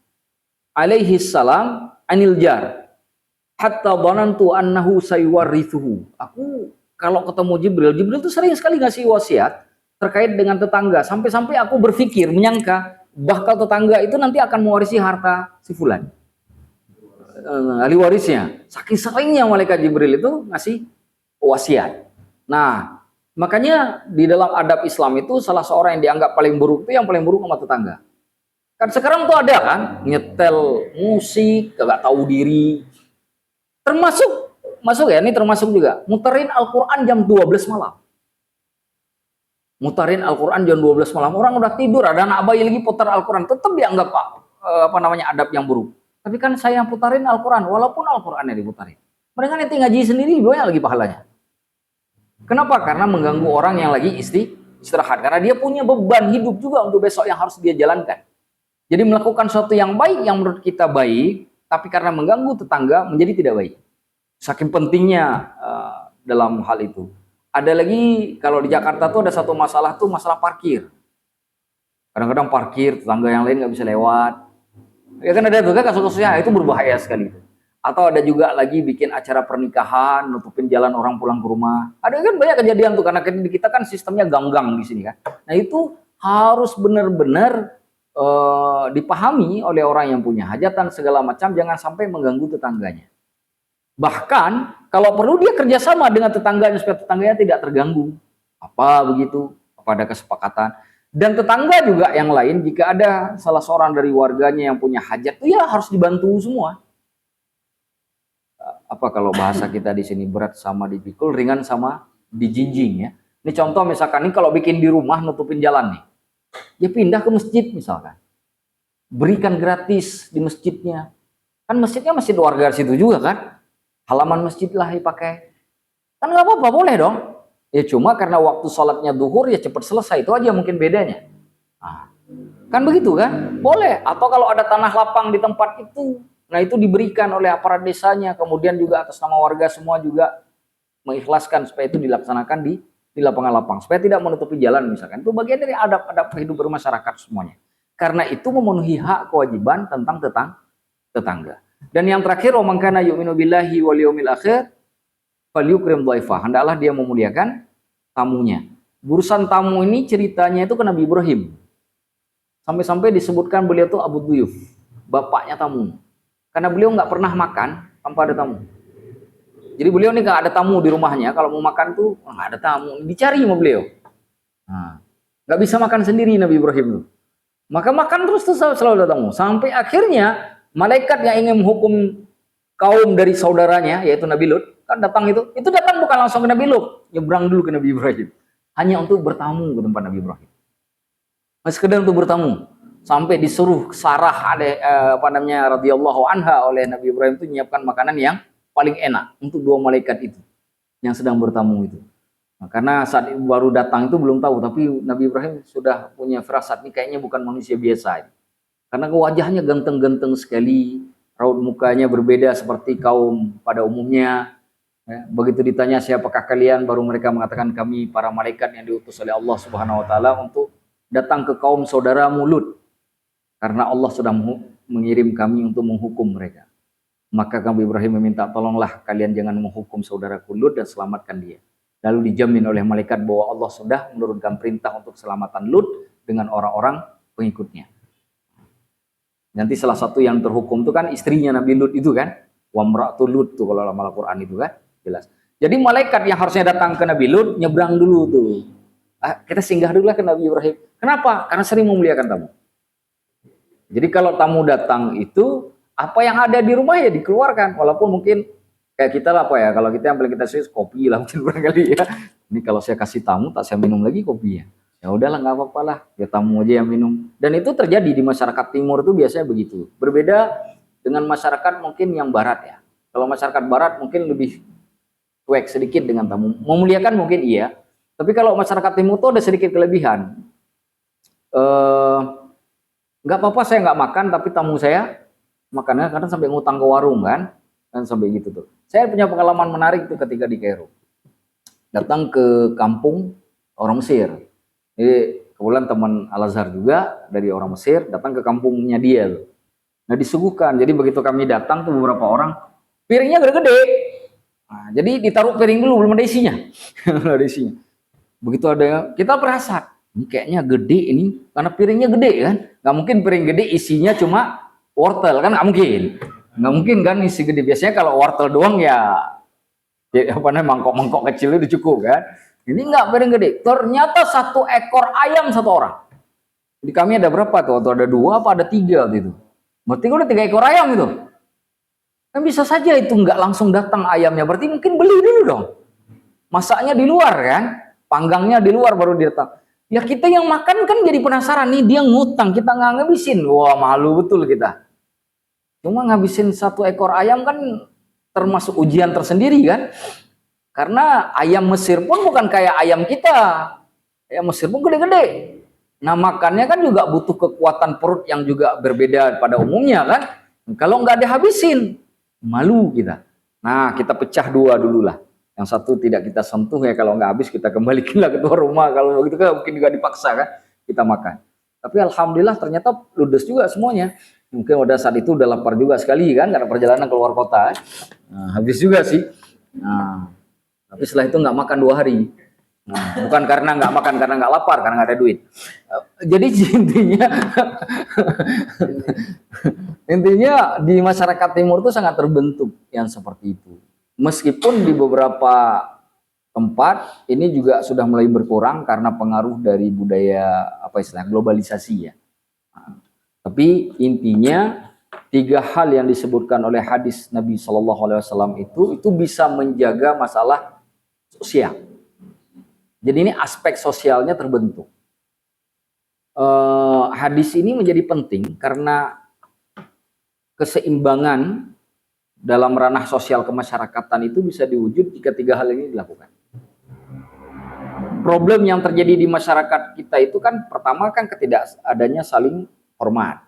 S1: alaihi salam anil jar hatta dhanantu annahu sayuwarithuhu. Aku kalau ketemu Jibril itu sering sekali ngasih wasiat terkait dengan tetangga, sampai-sampai aku berpikir, menyangka bakal tetangga itu nanti akan mewarisi harta si fulan, ahli warisnya. Saking seringnya malaikat Jibril itu ngasih wasiat. Nah makanya di dalam adab Islam itu salah seorang yang dianggap paling buruk itu yang paling buruk sama tetangga. Kan sekarang tuh ada kan nyetel musik, gak tahu diri, termasuk ya, ini termasuk juga muterin Al-Quran jam 12 malam. Mutarin Al-Quran jam 12 malam, orang udah tidur, ada anak bayi lagi putar Al-Quran, tetap dianggap adab yang buruk. Tapi kan saya yang putarin Al-Quran, walaupun Al-Quran yang diputarin. Mereka nanti ngaji sendiri, banyak lagi pahalanya. Kenapa? Karena mengganggu orang yang lagi istirahat. Karena dia punya beban hidup juga untuk besok yang harus dia jalankan. Jadi melakukan sesuatu yang baik, yang menurut kita baik, tapi karena mengganggu tetangga menjadi tidak baik. Saking pentingnya dalam hal itu. Ada lagi kalau di Jakarta tuh ada satu masalah tuh masalah parkir. Kadang-kadang parkir tetangga yang lain nggak bisa lewat. Ya kan ada tuh kan kasus-kasusnya itu berbahaya sekali. Atau ada juga lagi bikin acara pernikahan, nutupin jalan orang pulang ke rumah. Ada kan banyak kejadian tuh, karena kita kan sistemnya gang-gang di sini kan. Nah itu harus benar-benar dipahami oleh orang yang punya hajatan segala macam, jangan sampai mengganggu tetangganya. Bahkan kalau perlu dia kerjasama dengan tetangganya supaya tetangganya tidak terganggu. Apa begitu? Apa ada kesepakatan? Dan tetangga juga yang lain, jika ada salah seorang dari warganya yang punya hajat, itu ya harus dibantu semua. Apa kalau bahasa kita di sini, berat sama dipikul, ringan sama dijinjing ya. Ini contoh misalkan ini kalau bikin di rumah nutupin jalan nih, ya pindah ke masjid misalkan, berikan gratis di masjidnya, kan masjidnya masjid warga situ juga kan, halaman masjid lah dipakai, kan nggak apa-apa, boleh dong. Ya cuma karena waktu sholatnya duhur ya cepat selesai, itu aja mungkin bedanya. Nah, kan begitu kan, boleh. Atau kalau ada tanah lapang di tempat itu, nah itu diberikan oleh aparat desanya, kemudian juga atas nama warga semua juga mengikhlaskan supaya itu dilaksanakan di lapangan lapang, supaya tidak menutupi jalan misalkan. Itu bagian dari adab-adab hidup bermasyarakat semuanya. Karena itu memenuhi hak kewajiban tentang tetangga. Dan yang terakhir, wa man kana yu'minu billahi wal yawmil akhir falyukrim dhaifah. Hendaklah dia memuliakan tamunya. Urusan tamu ini ceritanya itu ke Nabi Ibrahim. Sampai-sampai disebutkan beliau itu Abu Duyuf, bapaknya tamu. Karena beliau nggak pernah makan tanpa ada tamu. Jadi beliau ini nggak ada tamu di rumahnya. Kalau mau makan tuh nggak ada tamu, dicari sama beliau. Nah, nggak bisa makan sendiri Nabi Ibrahim tuh. Maka makan terus selalu ada tamu. Sampai akhirnya malaikat yang ingin menghukum kaum dari saudaranya, yaitu Nabi Lut, kan datang itu datang bukan langsung ke Nabi Lut, nyebrang dulu ke Nabi Ibrahim. Hanya untuk bertamu ke tempat Nabi Ibrahim. Sekedar untuk bertamu. Sampai disuruh Sarah radhiyallahu anha oleh Nabi Ibrahim itu menyiapkan makanan yang paling enak untuk dua malaikat itu yang sedang bertamu itu. Nah, karena saat baru datang itu belum tahu, tapi Nabi Ibrahim sudah punya firasat ini kayaknya bukan manusia biasa. Karena wajahnya ganteng-ganteng sekali, raut mukanya berbeda seperti kaum pada umumnya. Ya, begitu ditanya siapakah kalian, baru mereka mengatakan kami para malaikat yang diutus oleh Allah Subhanahu wa taala untuk datang ke kaum saudaramu Lut. Karena Allah sudah mengirim kami untuk menghukum mereka. Maka Nabi Ibrahim meminta, tolonglah kalian jangan menghukum saudaraku Lut dan selamatkan dia. Lalu dijamin oleh malaikat bahwa Allah sudah menurunkan perintah untuk keselamatan Lut dengan orang-orang pengikutnya. Nanti salah satu yang terhukum itu kan istrinya Nabi Lut itu kan. Wa mra'atu Lut tuh kalau dalam Al-Quran itu kan. Jelas. Jadi malaikat yang harusnya datang ke Nabi Lut nyebrang dulu tuh. Kita singgah dulu lah ke Nabi Ibrahim. Kenapa? Karena sering memuliakan tamu. Jadi kalau tamu datang itu, apa yang ada di rumah ya dikeluarkan. Walaupun mungkin kayak kita lah apa ya, kalau kita yang paling kita serius kopi lah mungkin barangkali ya. Ini kalau saya kasih tamu, tak saya minum lagi kopinya. Ya udahlah nggak apa-apa lah, ya tamu aja yang minum. Dan itu terjadi di masyarakat timur itu biasanya begitu. Berbeda dengan masyarakat mungkin yang barat ya. Kalau masyarakat barat mungkin lebih cuek sedikit dengan tamu. Memuliakan mungkin iya. Tapi kalau masyarakat timur itu ada sedikit kelebihan. Nggak apa-apa saya nggak makan, tapi tamu saya makannya kadang sampai ngutang ke warung kan sampai gitu tuh. Saya punya pengalaman menarik tuh ketika di Kairo, datang ke kampung orang Mesir. Jadi kebetulan teman Al-Azhar juga dari orang Mesir datang ke kampungnya dia tuh. Nah disuguhkan, jadi begitu kami datang tuh beberapa orang piringnya gede-gede. Nah, jadi ditaruh piring dulu belum ada isinya. Belum ada isinya. Begitu ada kita perasa ini kayaknya gede ini karena piringnya gede kan. Nggak mungkin piring gede isinya cuma wortel kan, nggak mungkin kan isi gede. Biasanya kalau wortel doang ya apa namanya mangkok-mangkok kecil itu cukup kan. Ini nggak piring gede. Ternyata 1 ekor ayam 1 orang. Jadi kami ada berapa tuh? Atau ada 2 apa ada 3 gitu. Berarti udah 3 ekor ayam itu. Kan bisa saja itu nggak langsung datang ayamnya. Berarti mungkin beli dulu dong. Masaknya di luar kan, panggangnya di luar baru datang. Ya kita yang makan kan jadi penasaran nih dia ngutang kita nggak ngabisin. Wah malu betul kita. Cuma ngabisin 1 ekor ayam kan termasuk ujian tersendiri kan. Karena ayam Mesir pun bukan kayak ayam kita. Ayam Mesir pun gede-gede. Nah makannya kan juga butuh kekuatan perut yang juga berbeda pada umumnya kan. Kalau nggak dihabisin, malu kita. Nah kita pecah 2 dulu lah. Yang satu tidak kita sentuh ya, kalau nggak habis kita kembalikanlah ke tuan rumah. Kalau begitu kan mungkin juga dipaksa kan kita makan. Tapi alhamdulillah ternyata ludes juga semuanya. Mungkin udah saat itu udah lapar juga sekali kan karena perjalanan keluar kota. Nah, habis juga sih. Nah, tapi setelah itu nggak makan 2 hari. Nah, bukan karena nggak makan, karena nggak lapar, karena nggak ada duit. Jadi intinya intinya di masyarakat timur itu sangat terbentuk yang seperti itu. Meskipun di beberapa tempat ini juga sudah mulai berkurang karena pengaruh dari budaya apa istilah globalisasi ya. Tapi intinya 3 hal yang disebutkan oleh hadis Nabi Shallallahu Alaihi Wasallam itu bisa menjaga masalah sosial. Jadi ini aspek sosialnya terbentuk. Hadis ini menjadi penting karena keseimbangan dalam ranah sosial kemasyarakatan itu bisa diwujud jika 3 hal ini dilakukan. Problem yang terjadi di masyarakat kita itu kan pertama kan ketidakadanya saling hormat,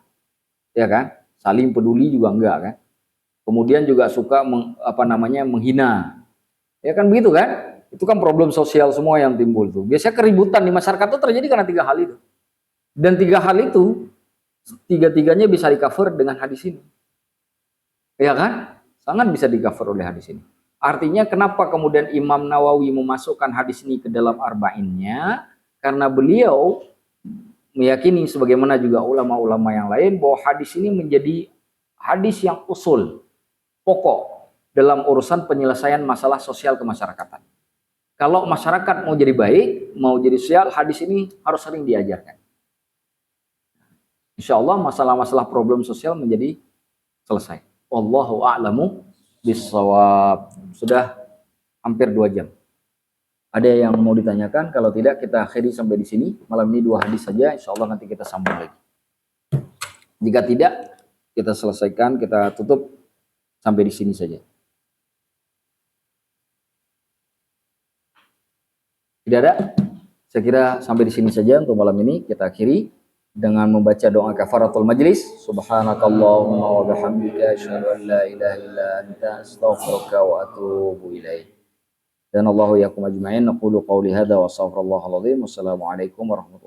S1: ya kan? Saling peduli juga enggak kan? Kemudian juga suka menghina, ya kan begitu kan? Itu kan problem sosial semua yang timbul tuh. Biasanya keributan di masyarakat itu terjadi karena 3 hal itu. Dan 3 hal itu tiga-tiganya bisa di-cover dengan hadis ini. Ya kan? Sangat bisa di-cover oleh hadis ini. Artinya kenapa kemudian Imam Nawawi memasukkan hadis ini ke dalam arba'innya? Karena beliau meyakini sebagaimana juga ulama-ulama yang lain bahwa hadis ini menjadi hadis yang usul, pokok dalam urusan penyelesaian masalah sosial kemasyarakatan. Kalau masyarakat mau jadi baik, mau jadi sosial, hadis ini harus sering diajarkan. Insya Allah masalah-masalah problem sosial menjadi selesai. Wallahu a'lamu bissawab. Sudah hampir 2 jam. Ada yang mau ditanyakan? Kalau tidak kita akhiri sampai di sini. Malam ini 2 hadis saja. Insya Allah nanti kita sambung lagi. Jika tidak, kita selesaikan, kita tutup sampai di sini saja. Tidak ada? Saya kira sampai di sini saja untuk malam ini. Kita akhiri dengan membaca doa kafaratul majlis. Subhanakallahumma wa bihamdika asyhadu an la ilaha illa anta astaghfiruka wa atubu ilaik. Dan Allahu yakum ajma'in. Naqulu qawli hadza wa astaghfirullahal azim. Wassalamualaikum warahmatullahi wabarakatuh.